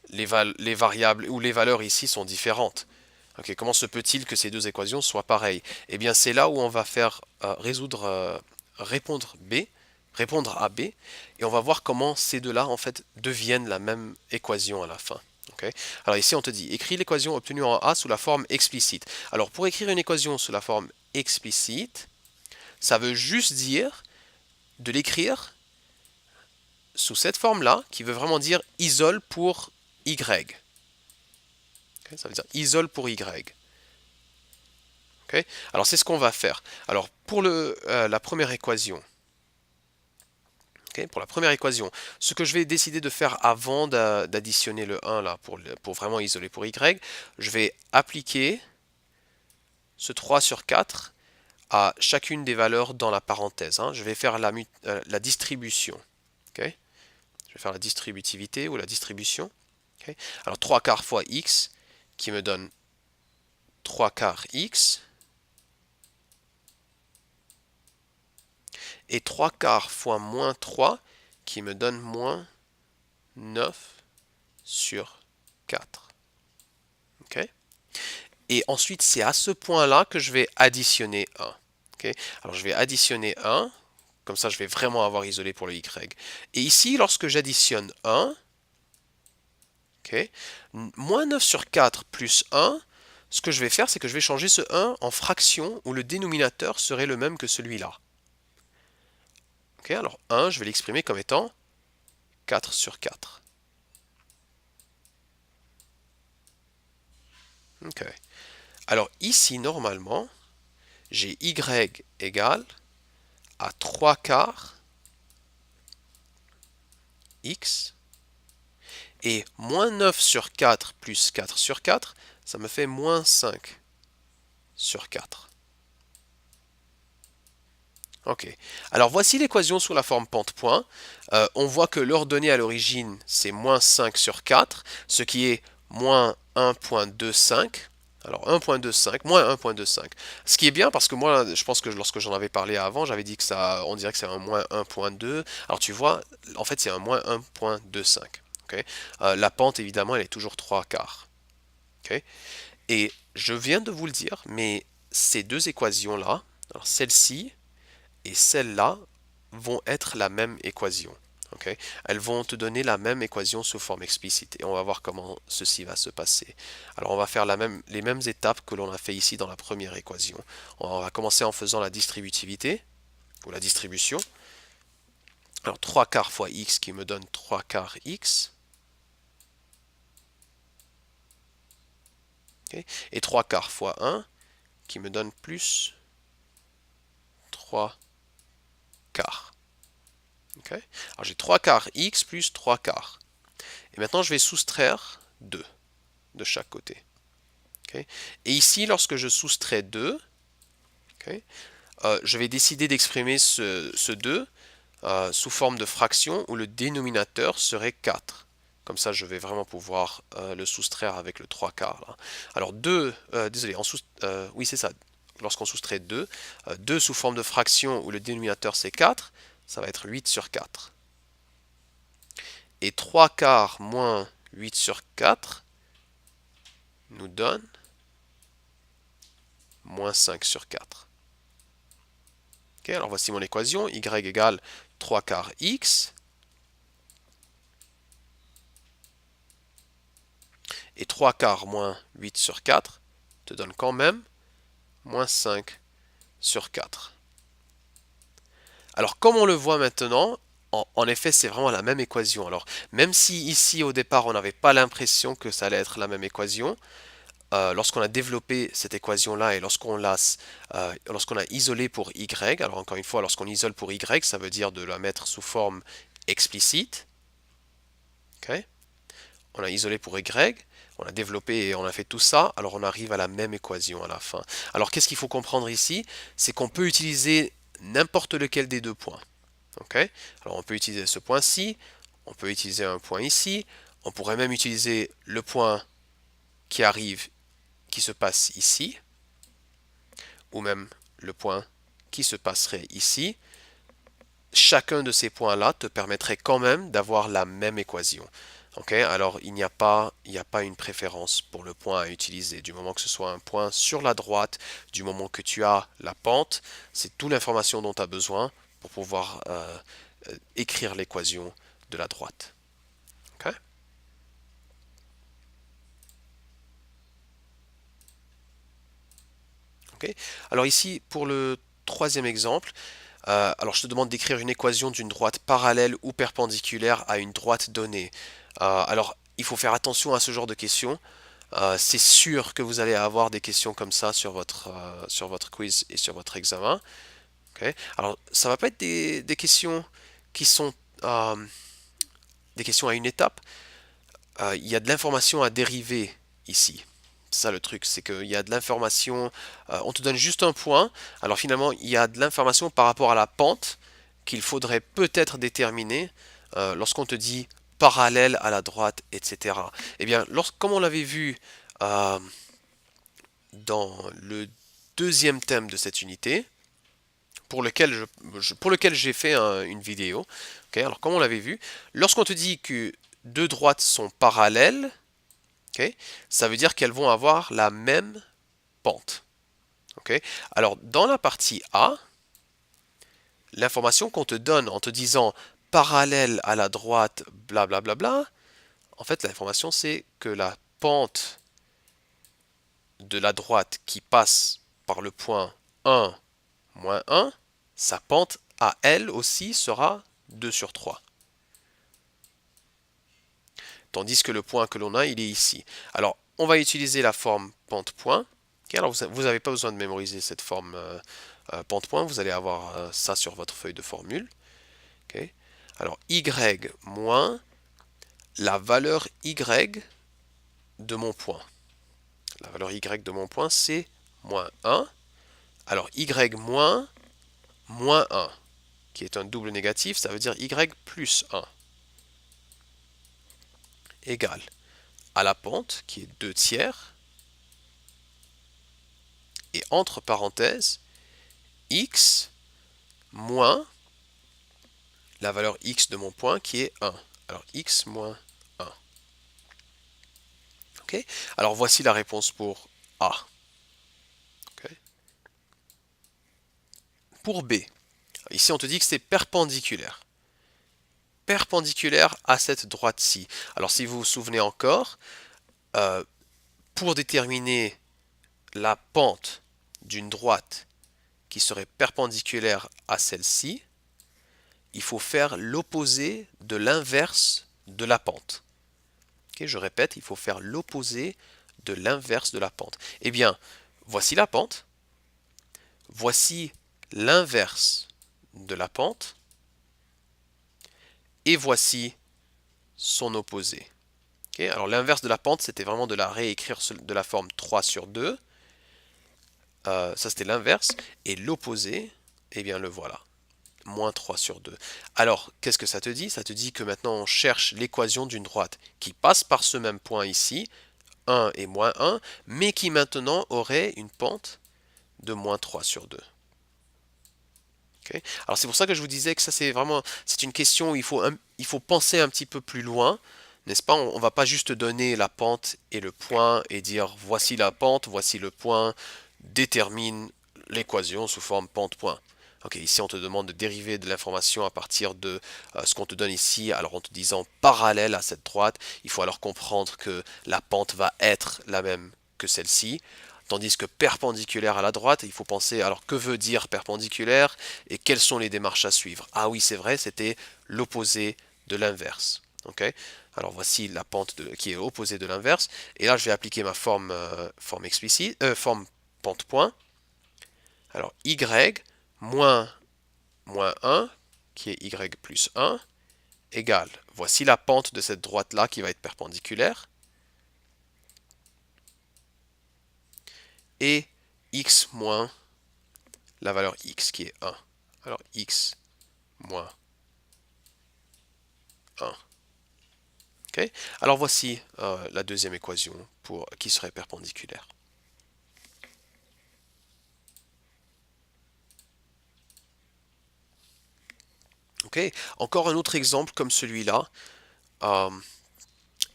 les variables ou les valeurs ici sont différentes. Okay. Comment se peut-il que ces deux équations soient pareilles? Eh bien, c'est là où on va faire répondre à B, et on va voir comment ces deux-là, en fait, deviennent la même équation à la fin. Okay. Alors ici, on te dit, écris l'équation obtenue en A sous la forme explicite. Alors, pour écrire une équation sous la forme explicite, ça veut juste dire de l'écrire sous cette forme-là, qui veut vraiment dire isole pour Y. Okay. Ça veut dire isole pour Y. Okay. Alors, c'est ce qu'on va faire. Alors, pour la première équation, okay, pour la première équation, ce que je vais décider de faire avant d'additionner le 1 là, pour vraiment isoler pour Y, je vais appliquer ce 3 sur 4 à chacune des valeurs dans la parenthèse. Hein. Je vais faire la distribution. Je vais faire la distributivité ou la distribution. Okay. Alors 3 quarts fois x qui me donne 3 quarts x. Et 3 quarts fois moins 3 qui me donne moins 9 sur 4. Okay. Et ensuite, c'est à ce point-là que je vais additionner 1. Okay. Alors je vais additionner 1. Comme ça, je vais vraiment avoir isolé pour le y. Et ici, lorsque j'additionne 1, okay, moins 9 sur 4 plus 1, ce que je vais faire, c'est que je vais changer ce 1 en fraction où le dénominateur serait le même que celui-là. Okay, alors 1, je vais l'exprimer comme étant 4 sur 4. Okay. Alors ici, normalement, j'ai y égale à 3 quarts x, et moins 9 sur 4 plus 4 sur 4, ça me fait moins 5 sur 4. Ok. Alors voici l'équation sous la forme pente-point. On voit que l'ordonnée à l'origine, c'est moins 5 sur 4, ce qui est moins 1.25. Alors 1.25, moins 1.25. Ce qui est bien parce que moi, je pense que lorsque j'en avais parlé avant, j'avais dit que ça, on dirait que c'est un moins 1.2. Alors tu vois, en fait c'est un moins 1.25. Okay. La pente, évidemment, elle est toujours 3 quarts. Okay. Et je viens de vous le dire, mais ces deux équations-là, alors celle-ci et celle-là, vont être la même équation. Okay. Elles vont te donner la même équation sous forme explicite. Et on va voir comment ceci va se passer. Alors on va faire les mêmes étapes que l'on a fait ici dans la première équation. On va commencer en faisant la distributivité, ou la distribution. Alors 3 quarts fois x qui me donne 3 quarts x. Okay. Et 3 quarts fois 1 qui me donne plus 3 quarts. Okay. Alors j'ai 3 quarts x plus 3 quarts. Et maintenant je vais soustraire 2 de chaque côté. Okay. Et ici, lorsque je soustrais 2, okay, je vais décider d'exprimer ce 2 sous forme de fraction où le dénominateur serait 4. Comme ça, je vais vraiment pouvoir le soustraire avec le 3 quarts. Là. Alors 2, désolé, oui c'est ça, lorsqu'on soustrait 2, 2 sous forme de fraction où le dénominateur c'est 4, ça va être 8 sur 4. Et 3 quarts moins 8 sur 4 nous donne moins 5 sur 4. Okay, alors voici mon équation, y égale 3 quarts x. Et 3 quarts moins 8 sur 4 te donne quand même moins 5 sur 4. Alors comme on le voit maintenant, en effet c'est vraiment la même équation. Alors même si ici au départ on n'avait pas l'impression que ça allait être la même équation, lorsqu'on a développé cette équation-là et lorsqu'on a isolé pour y, alors encore une fois, lorsqu'on isole pour y, ça veut dire de la mettre sous forme explicite. Okay. On a isolé pour y, on a développé et on a fait tout ça, alors on arrive à la même équation à la fin. Alors qu'est-ce qu'il faut comprendre ici? C'est qu'on peut utiliser n'importe lequel des deux points. Okay. Alors on peut utiliser ce point-ci, on peut utiliser un point ici, on pourrait même utiliser le point qui arrive qui se passe ici, ou même le point qui se passerait ici, chacun de ces points-là te permettrait quand même d'avoir la même équation. Okay? Alors il n'y a pas une préférence pour le point à utiliser. Du moment que ce soit un point sur la droite, du moment que tu as la pente, c'est toute l'information dont tu as besoin pour pouvoir écrire l'équation de la droite. Okay? Okay. Alors ici, pour le troisième exemple, alors je te demande d'écrire une équation d'une droite parallèle ou perpendiculaire à une droite donnée. Alors il faut faire attention à ce genre de questions. C'est sûr que vous allez avoir des questions comme ça sur votre quiz et sur votre examen. Okay. Alors ça va pas être des questions qui sont des questions à une étape. Il y a de l'information à dériver ici. C'est ça le truc, c'est qu'il y a de l'information, on te donne juste un point, alors finalement il y a de l'information par rapport à la pente qu'il faudrait peut-être déterminer lorsqu'on te dit parallèle à la droite, etc. Eh bien, comme on l'avait vu euh, dans le deuxième thème de cette unité, pour lequel j'ai fait une vidéo. Ok, alors, comme on l'avait vu, lorsqu'on te dit que deux droites sont parallèles, ok, ça veut dire qu'elles vont avoir la même pente. Ok, alors, dans la partie A, l'information qu'on te donne en te disant parallèle à la droite, blablabla, bla, bla, bla, en fait, l'information, c'est que la pente de la droite qui passe par le point 1, moins 1, sa pente à elle aussi sera 2 sur 3. Tandis que le point que l'on a, il est ici. Alors, on va utiliser la forme pente-point. Okay, alors, vous n'avez pas besoin de mémoriser cette forme pente-point. Vous allez avoir ça sur votre feuille de formule. Okay. Alors, y moins la valeur y de mon point. La valeur y de mon point, c'est moins 1. Alors, y moins 1, qui est un double négatif, ça veut dire y plus 1, égale à la pente, qui est 2 tiers, et entre parenthèses, x moins la valeur x de mon point, qui est 1. Alors, x moins 1. Okay. Alors, voici la réponse pour A. Okay. Pour B, ici on te dit que c'est perpendiculaire. Perpendiculaire à cette droite-ci. Alors, si vous vous souvenez encore, pour déterminer la pente d'une droite qui serait perpendiculaire à celle-ci, il faut faire l'opposé de l'inverse de la pente. Okay, je répète, il faut faire l'opposé de l'inverse de la pente. Eh bien, voici la pente. Voici l'inverse de la pente. Et voici son opposé. Okay, alors l'inverse de la pente, c'était vraiment de la réécrire de la forme 3 sur 2. Ça, c'était l'inverse. Et l'opposé, eh bien, le voilà. Moins 3 sur 2. Alors, qu'est-ce que ça te dit? Ça te dit que maintenant, on cherche l'équation d'une droite qui passe par ce même point ici, 1 et moins 1, mais qui maintenant aurait une pente de moins 3 sur 2. Okay. Alors, c'est pour ça que je vous disais que ça, c'est une question où il faut penser un petit peu plus loin, n'est-ce pas? On ne va pas juste donner la pente et le point et dire voici la pente, voici le point, détermine l'équation sous forme pente-point. Ok, ici on te demande de dériver de l'information à partir de ce qu'on te donne ici, alors en te disant parallèle à cette droite, il faut alors comprendre que la pente va être la même que celle-ci, tandis que perpendiculaire à la droite, il faut penser, alors que veut dire perpendiculaire et quelles sont les démarches à suivre? Ah oui, c'est vrai, c'était l'opposé de l'inverse. Ok, alors voici la pente qui est opposée de l'inverse, et là je vais appliquer ma forme explicite, forme pente-point. Alors y moins 1, qui est y plus 1, égale, voici la pente de cette droite-là qui va être perpendiculaire, et x moins la valeur x qui est 1. Alors x moins 1. Okay. Alors voici la deuxième équation qui serait perpendiculaire. Okay. Encore un autre exemple comme celui-là.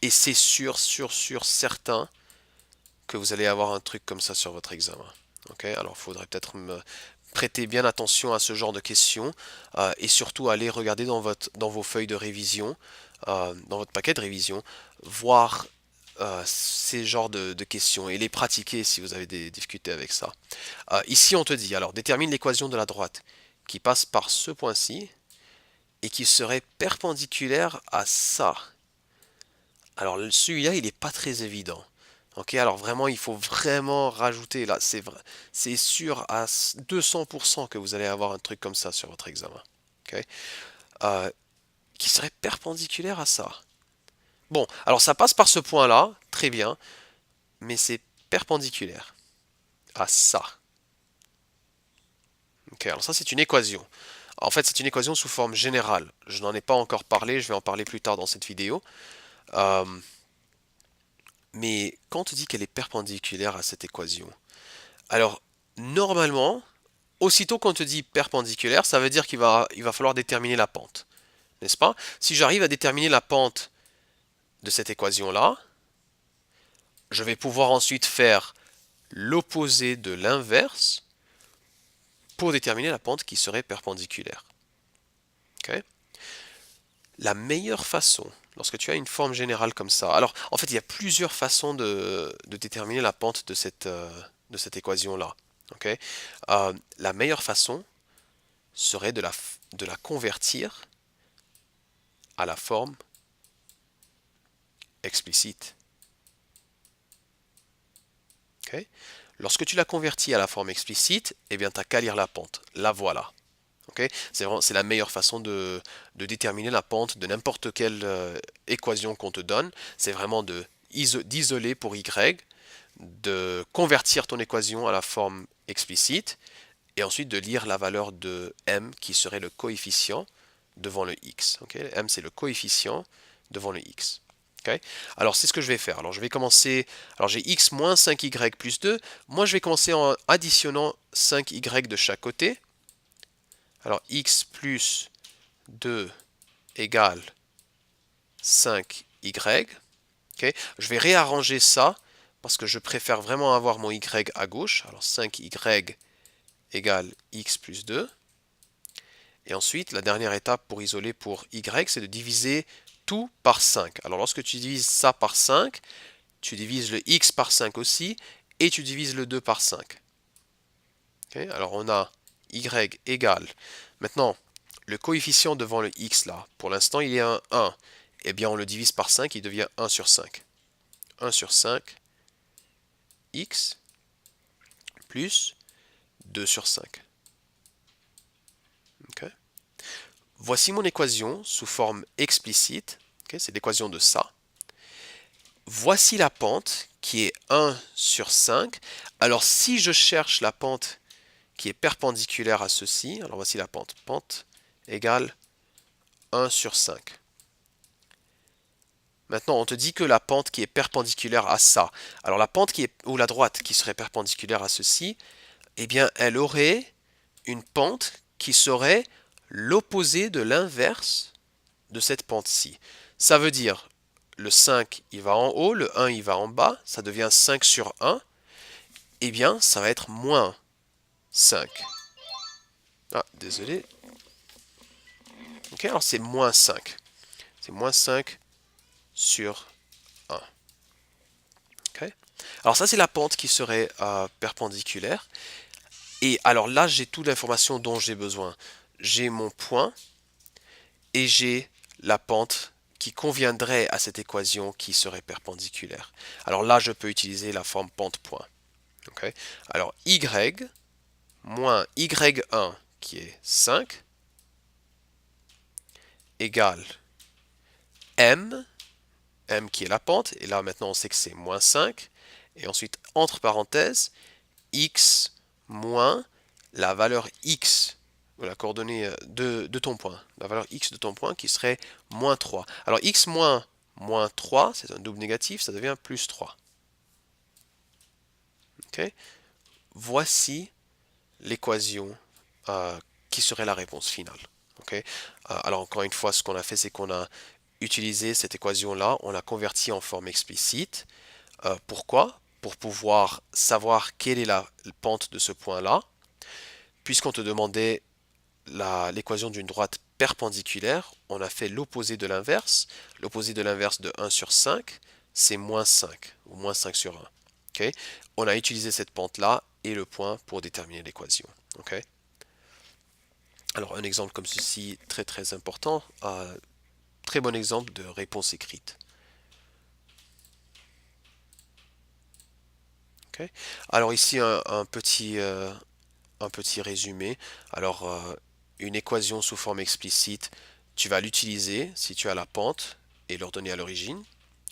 Et c'est sûr, certain que vous allez avoir un truc comme ça sur votre examen. Okay. Alors il faudrait peut-être me prêter bien attention à ce genre de questions et surtout aller regarder dans vos feuilles de révision, dans votre paquet de révision, voir ces genres de questions et les pratiquer si vous avez des difficultés avec ça. Ici, on te dit, alors détermine l'équation de la droite qui passe par ce point-ci et qui serait perpendiculaire à ça. Alors celui-là, il n'est pas très évident. Ok, alors vraiment, il faut vraiment rajouter là, c'est sûr à 200% que vous allez avoir un truc comme ça sur votre examen. Ok, qui serait perpendiculaire à ça. Bon, alors ça passe par ce point-là, très bien, mais c'est perpendiculaire à ça. Ok, alors ça c'est une équation. En fait, c'est une équation sous forme générale. Je n'en ai pas encore parlé, je vais en parler plus tard dans cette vidéo. Euh, mais quand on te dit qu'elle est perpendiculaire à cette équation, alors normalement, aussitôt qu'on te dit perpendiculaire, ça veut dire il va falloir déterminer la pente, n'est-ce pas? Si j'arrive à déterminer la pente de cette équation-là, je vais pouvoir ensuite faire l'opposé de l'inverse pour déterminer la pente qui serait perpendiculaire. Ok. La meilleure façon, lorsque tu as une forme générale comme ça, alors en fait il y a plusieurs façons de déterminer la pente de cette équation-là. Ok. La meilleure façon serait de la convertir à la forme explicite. Ok. Lorsque tu la convertis à la forme explicite, eh bien, tu n'as qu'à lire la pente. La voilà. Okay. C'est la meilleure façon de déterminer la pente de n'importe quelle équation qu'on te donne. C'est vraiment d'isoler pour y, de convertir ton équation à la forme explicite, et ensuite de lire la valeur de m qui serait le coefficient devant le x. Okay. M, c'est le coefficient devant le x. Okay. Alors c'est ce que je vais faire. Alors je vais commencer, alors j'ai x moins 5y plus 2. Moi je vais commencer en additionnant 5y de chaque côté. Alors x plus 2 égale 5y. Okay. Je vais réarranger ça parce que je préfère vraiment avoir mon y à gauche. Alors 5y égale x plus 2. Et ensuite, la dernière étape pour isoler pour y, c'est de diviser tout par 5. Alors lorsque tu divises ça par 5, tu divises le x par 5 aussi, et tu divises le 2 par 5. Okay. Alors on a y égale. Maintenant, le coefficient devant le x là, pour l'instant il est un 1. Eh bien on le divise par 5, il devient 1 sur 5. 1 sur 5, x, plus 2 sur 5. Okay. Voici mon équation sous forme explicite. Okay. C'est l'équation de ça. Voici la pente qui est 1 sur 5. Alors si je cherche la pente qui est perpendiculaire à ceci, alors voici la pente. Pente égale 1 sur 5. Maintenant, on te dit que la pente qui est perpendiculaire à ça, alors la pente qui est, ou la droite qui serait perpendiculaire à ceci, eh bien, elle aurait une pente qui serait l'opposé de l'inverse de cette pente-ci. Ça veut dire, le 5, il va en haut, le 1, il va en bas, ça devient 5 sur 1, eh bien, ça va être moins 5. Ah, désolé. Ok, alors c'est moins 5. C'est moins 5 sur 1. Okay. Alors ça, c'est la pente qui serait perpendiculaire. Et alors là, j'ai toute l'information dont j'ai besoin. J'ai mon point et j'ai la pente qui conviendrait à cette équation qui serait perpendiculaire. Alors là, je peux utiliser la forme pente-point. Okay. Alors y moins y1 qui est 5 égale m qui est la pente, et là maintenant on sait que c'est moins 5, et ensuite entre parenthèses, x moins la valeur x, ou la coordonnée de ton point, la valeur x de ton point qui serait moins 3. Alors x moins moins 3, c'est un double négatif, ça devient plus 3. Okay. Voici l'équation qui serait la réponse finale. Okay. Alors encore une fois, ce qu'on a fait, c'est qu'on a utilisé cette équation-là, on l'a convertie en forme explicite. Pourquoi? Pour pouvoir savoir quelle est la pente de ce point-là. Puisqu'on te demandait l'équation d'une droite perpendiculaire, on a fait l'opposé de l'inverse. L'opposé de l'inverse de 1 sur 5, c'est moins 5, ou moins 5 sur 1. Okay. On a utilisé cette pente-là et le point pour déterminer l'équation. Okay. Alors un exemple comme ceci, très très important, très bon exemple de réponse écrite. Okay. Alors ici un petit résumé. Alors une équation sous forme explicite, tu vas l'utiliser si tu as la pente et l'ordonnée à l'origine.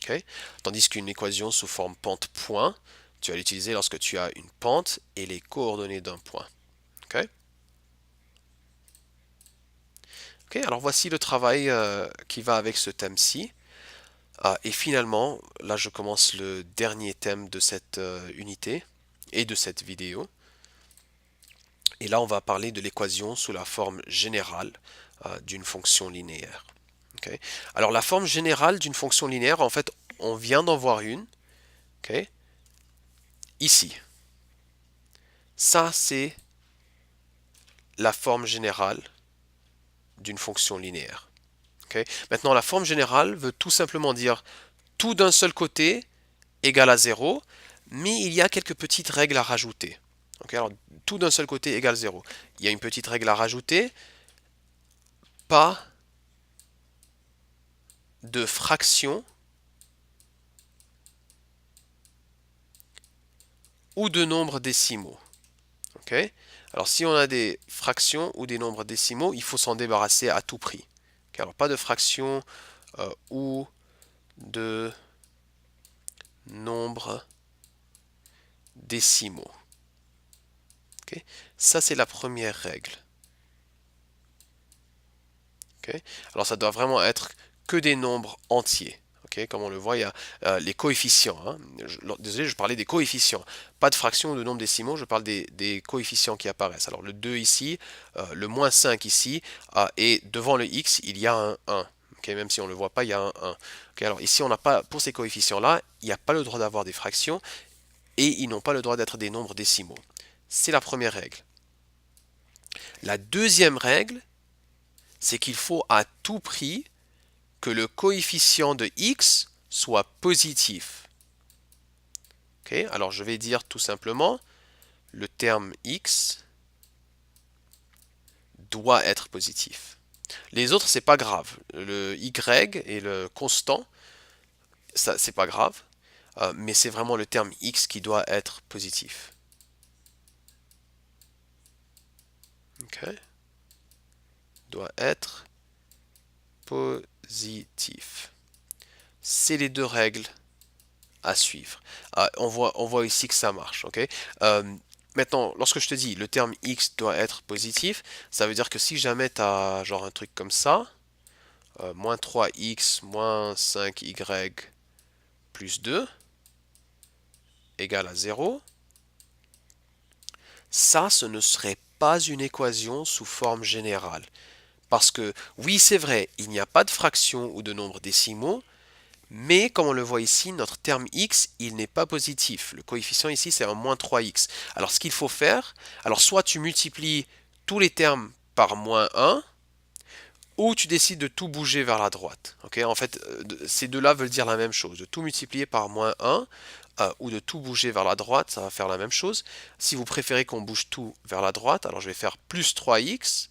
Okay. Tandis qu'une équation sous forme pente-point, tu vas l'utiliser lorsque tu as une pente et les coordonnées d'un point. Okay. Ok, alors voici le travail qui va avec ce thème-ci. Et finalement, là je commence le dernier thème de cette unité et de cette vidéo. Et là on va parler de l'équation sous la forme générale d'une fonction linéaire. Ok. Alors la forme générale d'une fonction linéaire, en fait, on vient d'en voir une. Ok. Ici. Ça, c'est la forme générale d'une fonction linéaire. Ok. Maintenant, la forme générale veut tout simplement dire tout d'un seul côté égale à 0, mais il y a quelques petites règles à rajouter. Ok, alors, tout d'un seul côté égale 0. Il y a une petite règle à rajouter, pas de fraction ou de nombres décimaux. Ok. Alors si on a des fractions ou des nombres décimaux, il faut s'en débarrasser à tout prix. Ok, alors pas de fractions ou de nombres décimaux. Ok. Ça c'est la première règle. Ok. Alors ça doit vraiment être que des nombres entiers. Ok. Comme on le voit, il y a les coefficients. Hein. Désolé, je parlais des coefficients. Pas de fractions ou de nombres décimaux, je parle des coefficients qui apparaissent. Alors le 2 ici, le moins 5 ici, et devant le x, il y a un 1. Okay, même si on ne le voit pas, il y a un 1. Okay, alors ici, on n'a pas, pour ces coefficients-là, il n'y a pas le droit d'avoir des fractions et ils n'ont pas le droit d'être des nombres décimaux. C'est la première règle. La deuxième règle, c'est qu'il faut à tout prix que le coefficient de x soit positif. Okay, alors je vais dire tout simplement le terme x doit être positif. Les autres, c'est pas grave. Le y et le constant, ça c'est pas grave. Mais c'est vraiment le terme x qui doit être positif. Okay. Doit être positif. C'est les deux règles à suivre. On voit ici que ça marche. Okay. Maintenant, lorsque je te dis le terme x doit être positif, ça veut dire que si jamais tu as genre un truc comme ça, moins 3x moins 5y plus 2 égale à 0, ça, ce ne serait pas une équation sous forme générale. Parce que, oui, c'est vrai, il n'y a pas de fraction ou de nombre décimaux, mais comme on le voit ici, notre terme x, il n'est pas positif. Le coefficient ici, c'est un moins 3x. Alors, ce qu'il faut faire, alors soit tu multiplies tous les termes par moins 1, ou tu décides de tout bouger vers la droite. Okay, en fait, ces deux-là veulent dire la même chose. De tout multiplier par moins 1 ou de tout bouger vers la droite, ça va faire la même chose. Si vous préférez qu'on bouge tout vers la droite, alors je vais faire plus 3x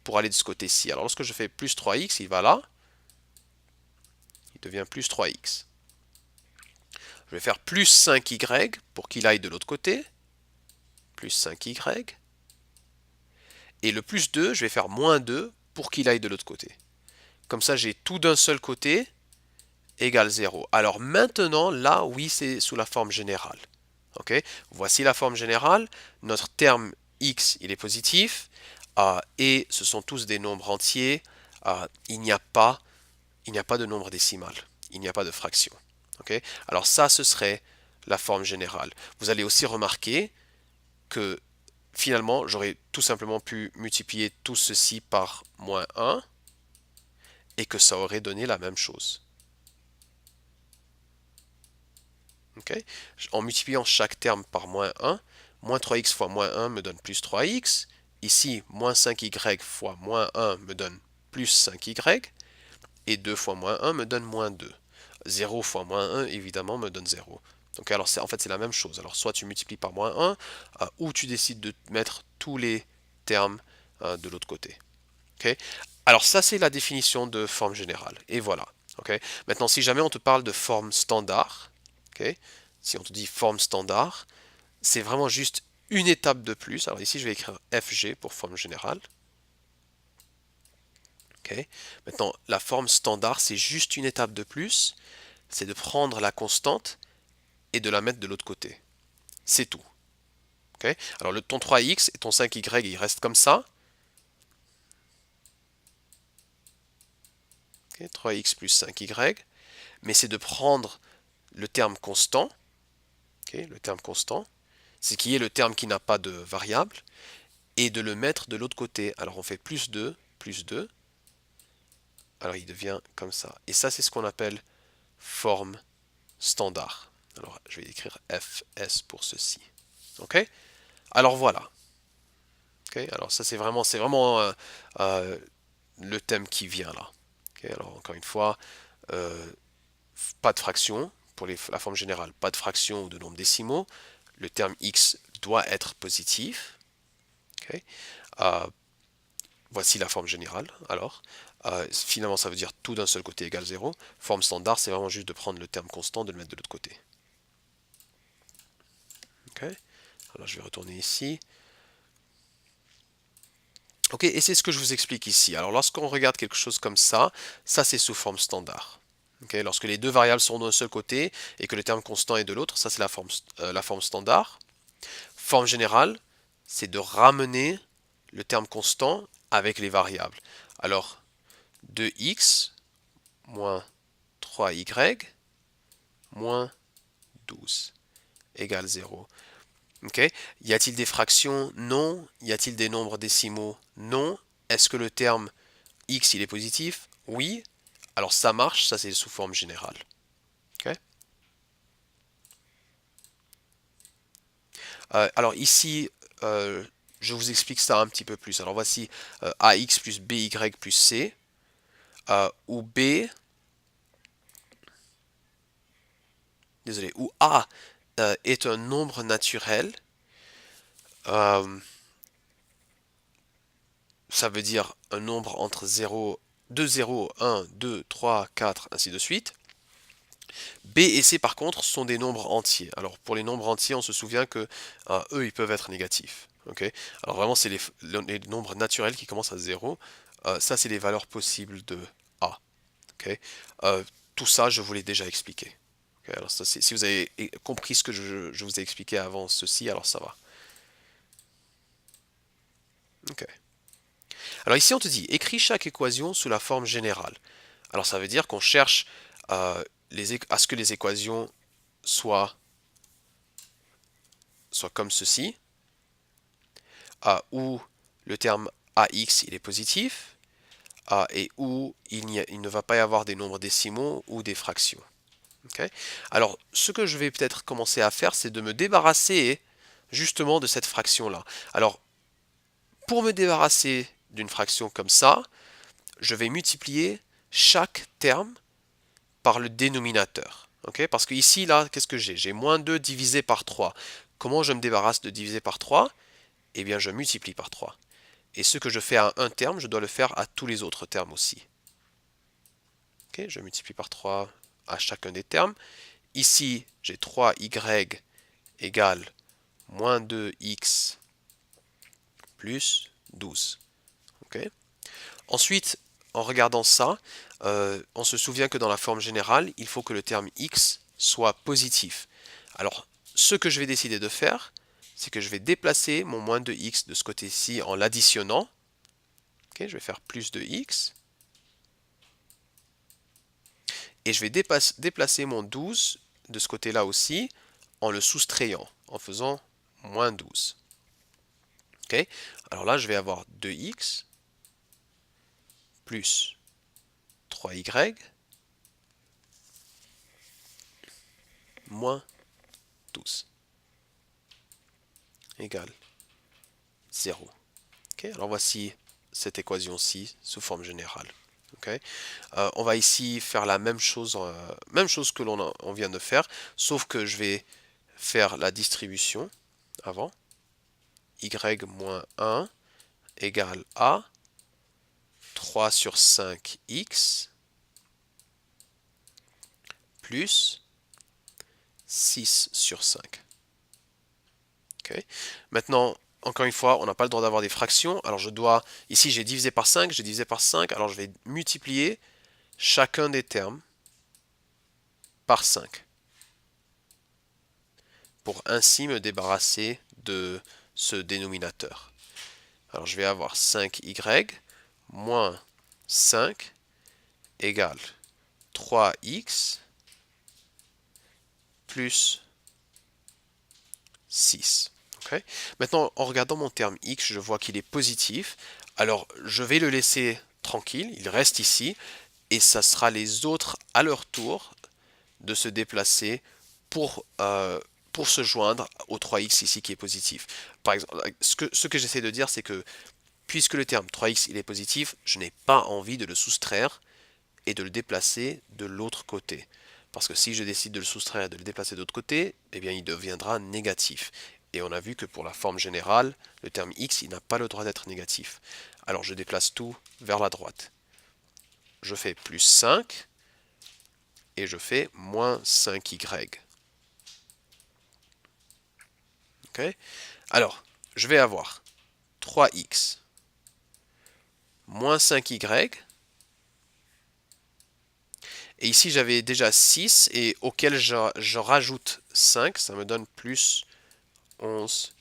pour aller de ce côté-ci. Alors lorsque je fais plus 3x, il va là. Il devient plus 3x. Je vais faire plus 5y pour qu'il aille de l'autre côté. Plus 5y. Et le plus 2, je vais faire moins 2 pour qu'il aille de l'autre côté. Comme ça, j'ai tout d'un seul côté égale 0. Alors maintenant, là, oui, c'est sous la forme générale. Okay, voici la forme générale. Notre terme x, il est positif. Et ce sont tous des nombres entiers. Il n'y a pas de nombre décimal. Il n'y a pas de fraction. Okay, alors ça, ce serait la forme générale. Vous allez aussi remarquer que finalement, j'aurais tout simplement pu multiplier tout ceci par moins 1 et que ça aurait donné la même chose. Okay. En multipliant chaque terme par moins 1, moins 3x fois moins 1 me donne plus 3x. Ici, moins 5y fois moins 1 me donne plus 5y. Et 2 fois moins 1 me donne moins 2. 0 fois moins 1, évidemment, me donne 0. Donc alors, en fait, c'est la même chose. Alors, soit tu multiplies par moins 1, ou tu décides de mettre tous les termes de l'autre côté. Okay. Alors, ça, c'est la définition de forme générale. Et voilà. Okay. Maintenant, si jamais on te parle de forme standard, okay, si on te dit forme standard, c'est vraiment juste une étape de plus. Alors ici, je vais écrire FG pour forme générale. Okay. Maintenant, la forme standard, c'est juste une étape de plus. C'est de prendre la constante et de la mettre de l'autre côté. C'est tout. Okay. Alors ton 3x et ton 5y, ils restent comme ça. ok, 3x plus 5y, mais c'est de prendre le terme constant, ok, le terme constant, ce qui est le terme qui n'a pas de variable, et de le mettre de l'autre côté. Alors on fait plus 2, alors il devient comme ça. Et ça, c'est ce qu'on appelle forme standard. Alors je vais écrire fs pour ceci. Ok? Alors voilà. Ok? Alors ça, c'est vraiment le thème qui vient là. Ok? Alors encore une fois, euh, pas de fraction pour la forme générale, pas de fraction ou de nombres décimaux. Le terme x doit être positif. Ok. Euh, Voici la forme générale. Alors, finalement, ça veut dire tout d'un seul côté égale 0. Forme standard, c'est vraiment juste de prendre le terme constant, de le mettre de l'autre côté. Ok. Alors, je vais retourner ici. Ok, et c'est ce que je vous explique ici. Alors, lorsqu'on regarde quelque chose comme ça c'est sous forme standard. Okay, lorsque les deux variables sont d'un seul côté et que le terme constant est de l'autre, ça c'est la forme standard. Forme générale, c'est de ramener le terme constant avec les variables. Alors, 2x moins 3y moins 12 égale 0. Okay. Y a-t-il des fractions? Non. Y a-t-il des nombres décimaux? Non. Est-ce que le terme x il est positif? Oui. Alors ça marche, ça c'est sous forme générale. Okay. Alors ici, je vous explique ça un petit peu plus. Alors voici ax plus by plus c, où b, désolé, où a est un nombre naturel. Euh, Ça veut dire un nombre entre 0, 2, 0, 1, 2, 3, 4, ainsi de suite. B et C, par contre, sont des nombres entiers. Alors, pour les nombres entiers, on se souvient que eux, ils peuvent être négatifs. Okay. Alors, vraiment, c'est les nombres naturels qui commencent à 0. Ça, c'est les valeurs possibles de A. Okay. Tout ça, je vous l'ai déjà expliqué. Okay. Alors, ça, si vous avez compris ce que je vous ai expliqué avant ceci, alors ça va. Okay. Alors ici, on te dit, écris chaque équation sous la forme générale. Alors ça veut dire qu'on cherche à ce que les équations soient, soient comme ceci, où le terme ax il est positif, et où il ne va pas y avoir des nombres décimaux ou des fractions. Okay. Alors ce que je vais peut-être commencer à faire, c'est de me débarrasser justement de cette fraction-là. Alors pour me débarrasser d'une fraction comme ça, je vais multiplier chaque terme par le dénominateur. Okay. Parce que ici, là, qu'est-ce que j'ai? J'ai moins 2 divisé par 3. Comment je me débarrasse de diviser par 3? Eh bien, je multiplie par 3. Et ce que je fais à un terme, je dois le faire à tous les autres termes aussi. Okay. Je multiplie par 3 à chacun des termes. Ici, j'ai 3y égale moins 2x plus 12. Okay. Ensuite, en regardant ça, on se souvient que dans la forme générale, il faut que le terme x soit positif. Alors, ce que je vais décider de faire, c'est que je vais déplacer mon moins de x de ce côté-ci en l'additionnant. Okay, je vais faire plus de x. Et je vais déplacer mon 12 de ce côté-là aussi en le soustrayant, en faisant moins 12. Okay. Alors là, je vais avoir 2x plus 3y moins 12 égale 0. Okay. Alors voici cette équation-ci sous forme générale. Okay. On va ici faire la même chose que on vient de faire, sauf que je vais faire la distribution avant. Y moins 1 égale à 3 sur 5x plus 6 sur 5. Okay. Maintenant, encore une fois, on n'a pas le droit d'avoir des fractions. Alors je dois, ici j'ai divisé par 5, j'ai divisé par 5, alors je vais multiplier chacun des termes par 5 pour ainsi me débarrasser de ce dénominateur. Alors je vais avoir 5y moins 5 égale 3x plus 6. Okay. Maintenant, en regardant mon terme x, je vois qu'il est positif. Alors, je vais le laisser tranquille, il reste ici, et ça sera les autres à leur tour de se déplacer pour se joindre au 3x ici qui est positif. Par exemple, ce que j'essaie de dire, c'est que puisque le terme 3x il est positif, je n'ai pas envie de le soustraire et de le déplacer de l'autre côté. Parce que si je décide de le soustraire et de le déplacer de l'autre côté, eh bien il deviendra négatif. Et on a vu que pour la forme générale, le terme x, il n'a pas le droit d'être négatif. Alors je déplace tout vers la droite. Je fais plus 5 et je fais moins 5y. Okay. Alors, je vais avoir 3x moins 5y. Et ici, j'avais déjà 6 et auquel je rajoute 5, ça me donne plus 11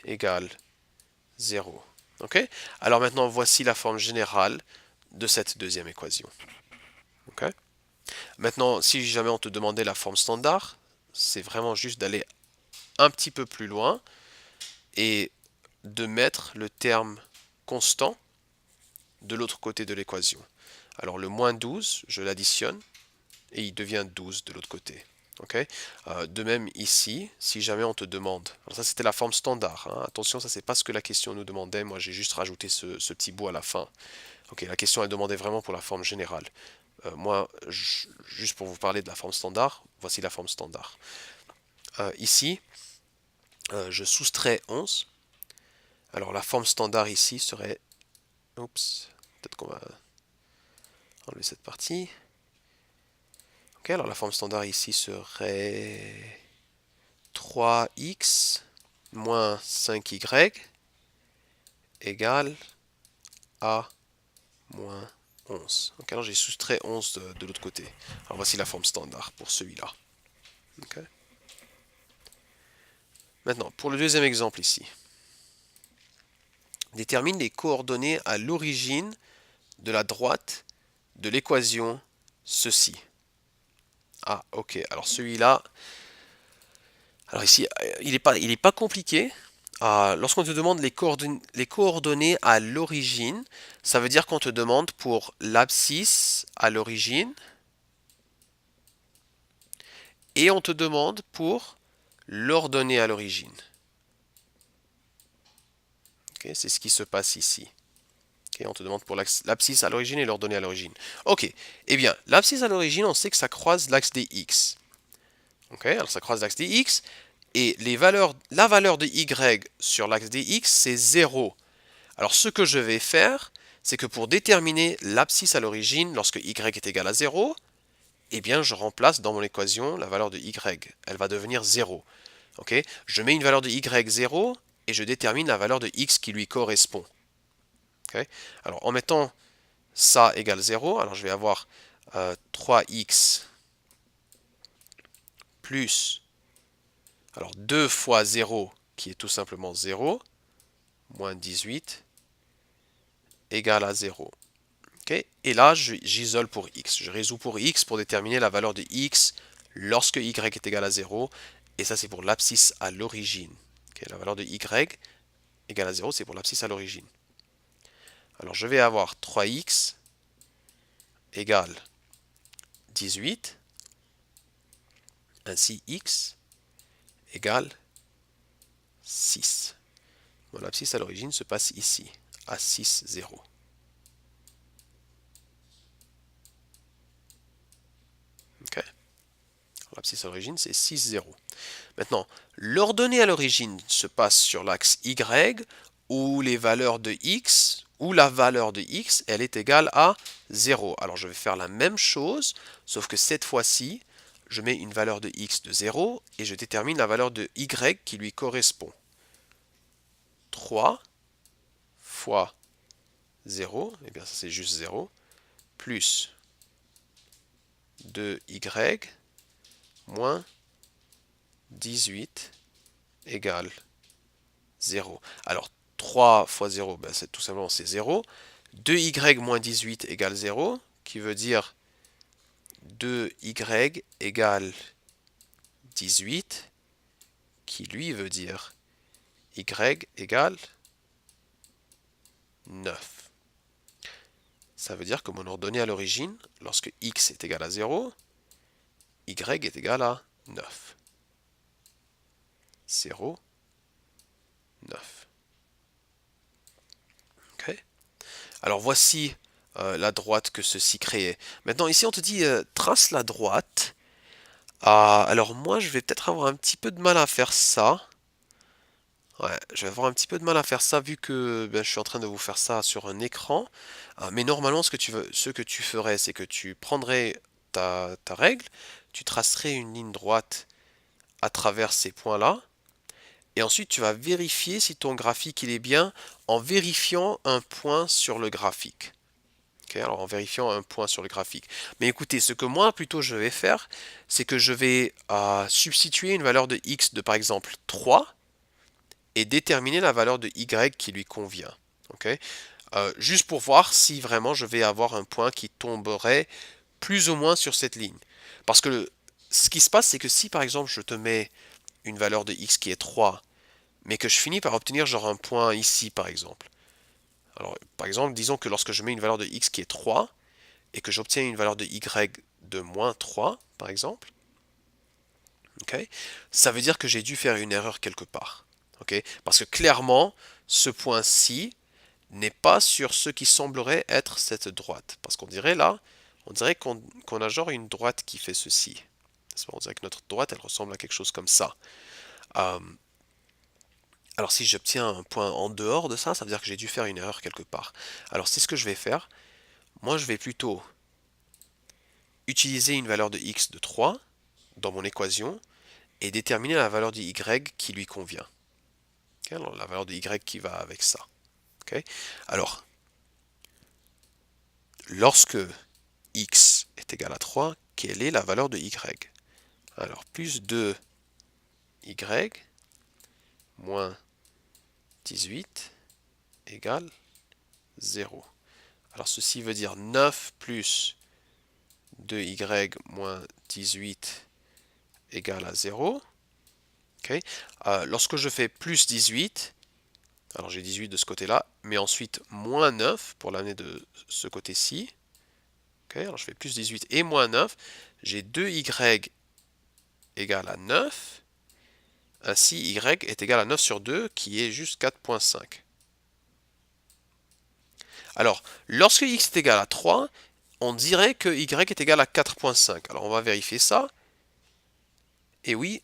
égale 0. Ok. Alors maintenant, voici la forme générale de cette deuxième équation. Ok. Maintenant, si jamais on te demandait la forme standard, c'est vraiment juste d'aller un petit peu plus loin et de mettre le terme constant de l'autre côté de l'équation. Alors le moins 12, je l'additionne et il devient 12 de l'autre côté. Okay. De même ici, si jamais on te demande, alors ça c'était la forme standard, hein. Attention, ça c'est pas ce que la question nous demandait, moi j'ai juste rajouté ce petit bout à la fin. Okay, la question elle demandait vraiment pour la forme générale. Moi, juste pour vous parler de la forme standard, voici la forme standard. Ici, je soustrais 11. Alors la forme standard ici serait, oups, peut-être qu'on va enlever cette partie. Ok, alors la forme standard ici serait 3x moins 5y égale à moins 11. Donc alors j'ai soustrait 11 de l'autre côté. Alors voici la forme standard pour celui-là. Okay. Maintenant, pour le deuxième exemple ici. Détermine les coordonnées à l'origine de la droite de l'équation ceci. Ah, ok. Alors celui-là, alors ici, il est pas compliqué. Lorsqu'on te demande les coordonnées à l'origine, ça veut dire qu'on te demande pour l'abscisse à l'origine et on te demande pour l'ordonnée à l'origine. Okay, c'est ce qui se passe ici. Okay, on te demande pour l'abscisse à l'origine et l'ordonnée à l'origine. Ok, eh bien, l'abscisse à l'origine, on sait que ça croise l'axe des x. Ok, alors ça croise l'axe des x. Et la valeur de y sur l'axe des x, c'est 0. Alors ce que je vais faire, c'est que pour déterminer l'abscisse à l'origine, lorsque y est égal à 0, eh bien je remplace dans mon équation la valeur de y. Elle va devenir 0. Okay, je mets une valeur de y 0 et je détermine la valeur de x qui lui correspond. Okay, alors en mettant ça égale 0, alors je vais avoir 3x plus, alors 2 fois 0 qui est tout simplement 0, moins 18 égale à 0. Okay. Et là, j'isole pour x. Je résous pour x pour déterminer la valeur de x lorsque y est égal à 0. Et ça, c'est pour l'abscisse à l'origine. Okay. La valeur de y égale à 0, c'est pour l'abscisse à l'origine. Alors, je vais avoir 3x égale 18. Ainsi, x égale 6. Bon, l'abscisse à l'origine se passe ici, à 6, 0. Okay. L'abscisse à l'origine, c'est 6, 0. Maintenant, l'ordonnée à l'origine se passe sur l'axe y, où les valeurs de x, où la valeur de x, elle est égale à 0. Alors je vais faire la même chose, sauf que cette fois-ci, je mets une valeur de x de 0 et je détermine la valeur de y qui lui correspond. 3 fois 0, et bien ça c'est juste 0, plus 2y moins 18 égale 0. Alors 3 fois 0, ben c'est tout simplement c'est 0. 2y moins 18 égale 0, qui veut dire 2y égale 18, qui lui veut dire y égale 9. Ça veut dire que mon ordonnée à l'origine, lorsque x est égal à 0, y est égal à 9. 0, 9. Ok. Alors voici la droite que ceci créait. Maintenant ici on te dit trace la droite. Alors moi je vais peut-être avoir un petit peu de mal à faire ça. Ouais, je vais avoir un petit peu de mal à faire ça vu que ben, je suis en train de vous faire ça sur un écran. Mais normalement ce que tu ferais, c'est que tu prendrais ta règle, tu tracerais une ligne droite à travers ces points-là. Et ensuite, tu vas vérifier si ton graphique il est bien en vérifiant un point sur le graphique. Ok, alors en vérifiant un point sur le graphique. Mais écoutez, ce que moi plutôt je vais faire, c'est que je vais substituer une valeur de x de par exemple 3 et déterminer la valeur de y qui lui convient. Ok, juste pour voir si vraiment je vais avoir un point qui tomberait plus ou moins sur cette ligne. Parce que ce qui se passe, c'est que si par exemple je te mets une valeur de x qui est 3 mais que je finis par obtenir genre un point ici par exemple. Alors par exemple, disons que lorsque je mets une valeur de x qui est 3 et que j'obtiens une valeur de y de moins 3 par exemple, ok, ça veut dire que j'ai dû faire une erreur quelque part. Ok, parce que clairement, ce point-ci n'est pas sur ce qui semblerait être cette droite. Parce qu'on dirait là, on dirait qu'on a genre une droite qui fait ceci. On dirait que notre droite, elle ressemble à quelque chose comme ça. Euh, Alors si j'obtiens un point en dehors de ça, ça veut dire que j'ai dû faire une erreur quelque part. Alors c'est ce que je vais faire. Moi je vais plutôt utiliser une valeur de x de 3 dans mon équation et déterminer la valeur de y qui lui convient. Okay, alors la valeur de y qui va avec ça. Okay. Alors, lorsque x est égal à 3, quelle est la valeur de y? Alors plus 2y moins 18 égale 0. Alors ceci veut dire 9 plus 2y moins 18 égale à 0. Okay. Lorsque je fais plus 18, alors j'ai 18 de ce côté-là, mais ensuite moins 9 pour l'année de ce côté-ci. Okay. Alors je fais plus 18 et moins 9. J'ai 2y égale à 9. Ainsi, y est égal à 9 sur 2, qui est juste 4,5. Alors, lorsque x est égal à 3, on dirait que y est égal à 4,5. Alors, on va vérifier ça. Et oui,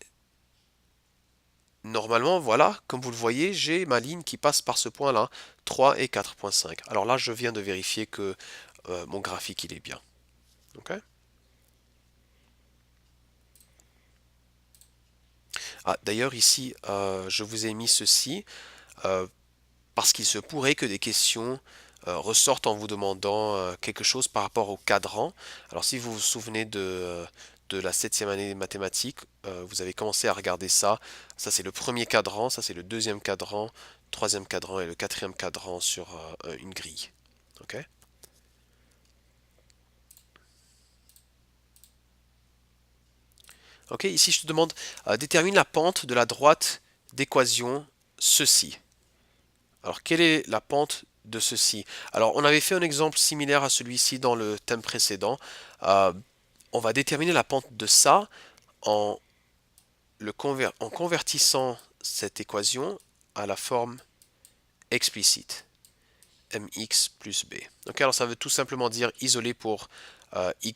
normalement, voilà, comme vous le voyez, j'ai ma ligne qui passe par ce point-là, 3 et 4,5. Alors là, je viens de vérifier que mon graphique, il est bien. Ok. D'ailleurs, ici, je vous ai mis ceci parce qu'il se pourrait que des questions ressortent en vous demandant quelque chose par rapport au cadran. Alors si vous vous souvenez de la 7e année des mathématiques, vous avez commencé à regarder ça. Ça c'est le premier cadran, ça c'est le deuxième cadran, troisième cadran et le quatrième cadran sur une grille. Ok. Ok, ici je te demande détermine la pente de la droite d'équation ceci. Alors, quelle est la pente de ceci? Alors, on avait fait un exemple similaire à celui-ci dans le thème précédent. Euh, on va déterminer la pente de ça en, en convertissant cette équation à la forme explicite. Mx plus b. Donc, alors, ça veut tout simplement dire isolé pour y.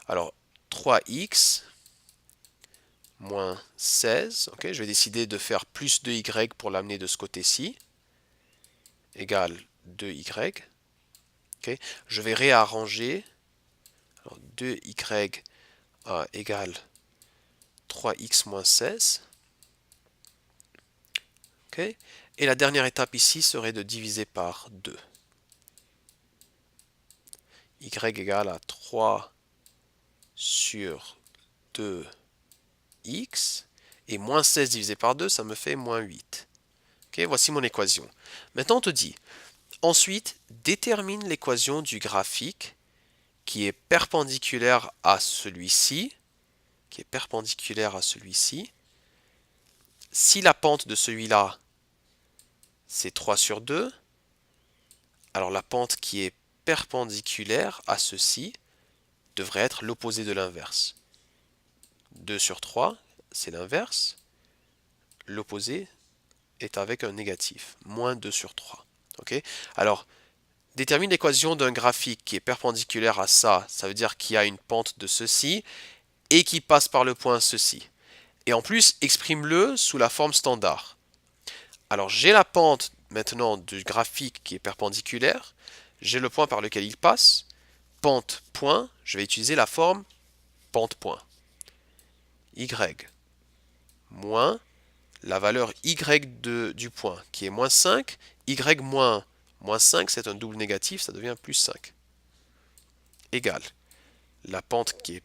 Alors, 3x moins 16. Ok, je vais décider de faire plus 2y pour l'amener de ce côté-ci. Égale 2y. Okay. Je vais réarranger. Alors 2y égale 3x moins 16. Okay. Et la dernière étape ici serait de diviser par 2. Y égale à 3 sur 2x. Et moins 16 divisé par 2, ça me fait moins 8. Okay. Voici mon équation. Maintenant, on te dit, ensuite, détermine l'équation du graphique qui est perpendiculaire à celui-ci, qui est perpendiculaire à celui-ci, si la pente de celui-là, c'est 3 sur 2, alors la pente qui est perpendiculaire à ceci devrait être l'opposé de l'inverse. 2 sur 3, c'est l'inverse. L'opposé est avec un négatif, moins 2 sur 3. Ok. Alors, détermine l'équation d'un graphique qui est perpendiculaire à ça. Ça veut dire qu'il y a une pente de ceci et qui passe par le point ceci. Et en plus, exprime-le sous la forme standard. Alors, j'ai la pente maintenant du graphique qui est perpendiculaire. J'ai le point par lequel il passe. Pente, point. Je vais utiliser la forme pente, point. Y moins la valeur y du point, qui est moins 5. Y moins 5, c'est un double négatif, ça devient plus 5. Égale la pente qui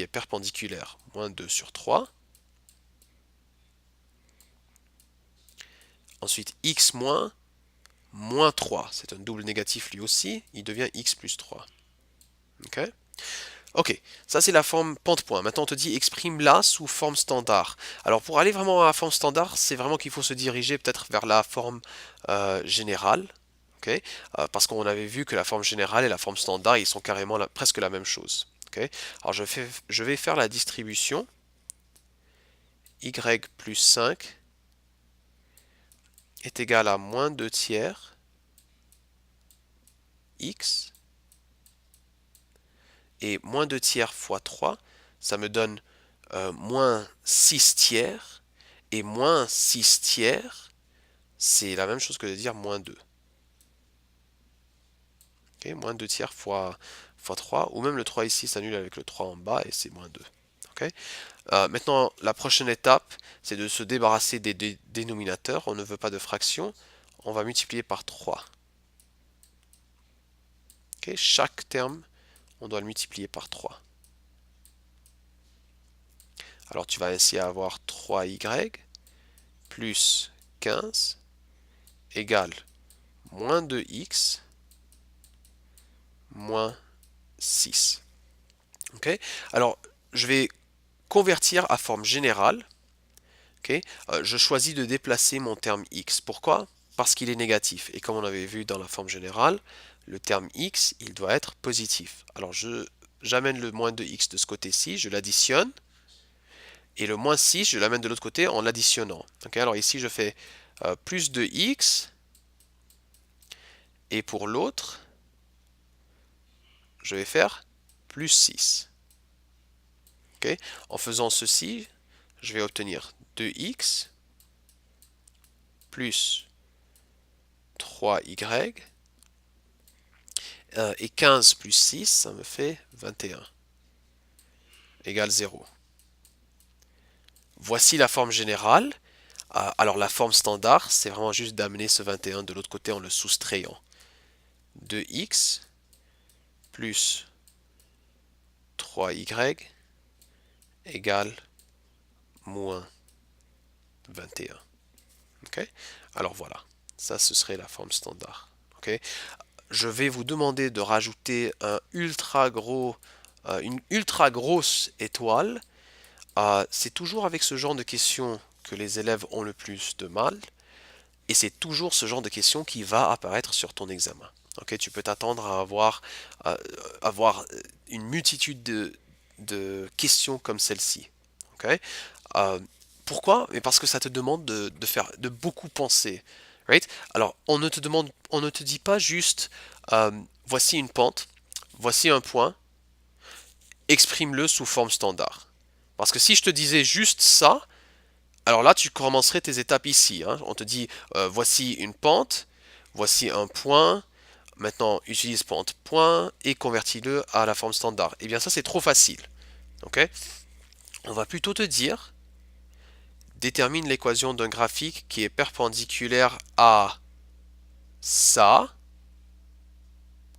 est perpendiculaire, moins 2 sur 3. Ensuite, x moins 3. C'est un double négatif lui aussi. Il devient x plus 3. Ok. Ok, ça c'est la forme pente-point. Maintenant on te dit exprime-la sous forme standard. Alors pour aller vraiment à la forme standard, c'est vraiment qu'il faut se diriger peut-être vers la forme générale. Okay, parce qu'on avait vu que la forme générale et la forme standard, ils sont carrément presque la même chose. Okay. Alors je vais faire la distribution. Y plus 5 est égal à moins 2 tiers x. Et moins 2 tiers fois 3, ça me donne moins 6 tiers. Et moins 6 tiers, c'est la même chose que de dire moins 2. Okay, moins 2 tiers fois 3, ou même le 3 ici s'annule avec le 3 en bas et c'est moins 2. Okay. Maintenant, la prochaine étape, c'est de se débarrasser des dénominateurs. On ne veut pas de fraction. On va multiplier par 3. Okay. Chaque terme, on doit le multiplier par 3. Alors tu vas ainsi avoir 3y plus 15 égale moins 2x moins 6. Okay. Alors, je vais convertir à forme générale. Okay. Je choisis de déplacer mon terme x. Pourquoi? Parce qu'il est négatif. Et comme on avait vu dans la forme générale, le terme x, il doit être positif. Alors, j'amène le moins 2x de ce côté-ci, je l'additionne. Et le moins 6, je l'amène de l'autre côté en l'additionnant. Okay. Alors ici, je fais plus de x. Et pour l'autre, je vais faire plus 6. Okay. En faisant ceci, je vais obtenir 2x plus 3y et 15 plus 6, ça me fait 21 égale 0. Voici la forme générale. Alors la forme standard, c'est vraiment juste d'amener ce 21 de l'autre côté en le soustrayant. 2x plus 3y égale moins 21. Okay. Alors voilà, ça ce serait la forme standard. Okay. Je vais vous demander de rajouter une ultra grosse étoile. C'est toujours avec ce genre de questions que les élèves ont le plus de mal. Et c'est toujours ce genre de questions qui va apparaître sur ton examen. Okay, tu peux t'attendre à avoir une multitude de questions comme celle-ci. Okay. Pourquoi? Mais parce que ça te demande de beaucoup penser. Right? Alors, on ne te dit pas juste voici une pente, voici un point, exprime-le sous forme standard. Parce que si je te disais juste ça, alors là, tu commencerais tes étapes ici. Hein. On te dit voici une pente, voici un point. Maintenant, utilise pente point et convertis-le à la forme standard. Eh bien, ça, c'est trop facile. Okay. On va plutôt te dire détermine l'équation d'un graphique qui est perpendiculaire à ça.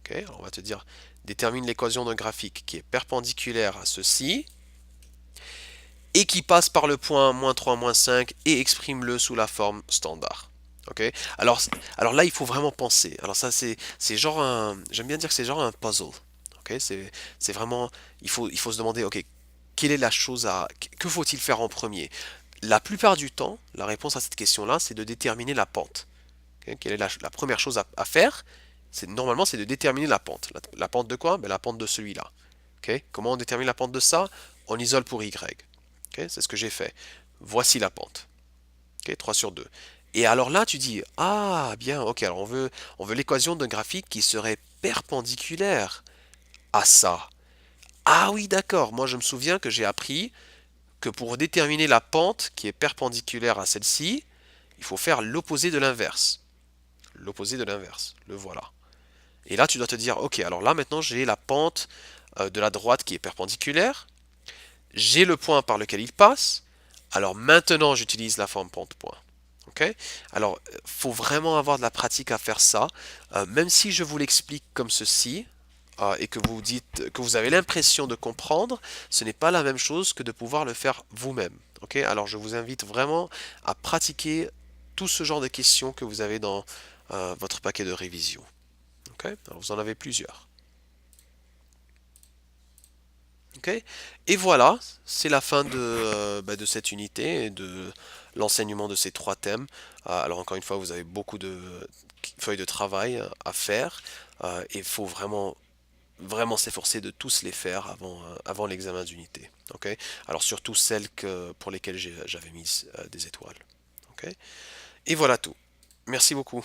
Okay, on va te dire détermine l'équation d'un graphique qui est perpendiculaire à ceci et qui passe par le point moins 3, moins 5 et exprime-le sous la forme standard. Okay, alors là, il faut vraiment penser. Alors ça, c'est genre j'aime bien dire que c'est genre un puzzle. Ok, c'est vraiment, il faut se demander, ok, quelle est la chose à, que faut-il faire en premier? La plupart du temps, la réponse à cette question-là, c'est de déterminer la pente. Ok, quelle est la première chose à faire? Normalement, c'est de déterminer la pente. La pente de quoi? Ben, la pente de celui-là. Ok, comment on détermine la pente de ça? On isole pour y. Ok, c'est ce que j'ai fait. Voici la pente. Ok, 3 sur 2. Et alors là, tu dis, ah bien, ok, alors on veut l'équation d'un graphique qui serait perpendiculaire à ça. Ah oui, d'accord, moi je me souviens que j'ai appris que pour déterminer la pente qui est perpendiculaire à celle-ci, il faut faire l'opposé de l'inverse. L'opposé de l'inverse, le voilà. Et là, tu dois te dire, ok, alors là maintenant j'ai la pente de la droite qui est perpendiculaire, j'ai le point par lequel il passe, alors maintenant j'utilise la forme pente-point. Ok. Alors, faut vraiment avoir de la pratique à faire ça. Même si je vous l'explique comme ceci, et que vous dites que vous avez l'impression de comprendre, ce n'est pas la même chose que de pouvoir le faire vous-même. Ok. Alors, je vous invite vraiment à pratiquer tout ce genre de questions que vous avez dans votre paquet de révision. Ok. Alors, vous en avez plusieurs. Ok. Et voilà, c'est la fin de cette unité et de l'enseignement de ces trois thèmes. Alors encore une fois, vous avez beaucoup de feuilles de travail à faire et il faut vraiment s'efforcer de tous les faire avant l'examen d'unité. Ok. Alors surtout celles pour lesquelles j'avais mis des étoiles. Ok. Et voilà tout. Merci beaucoup.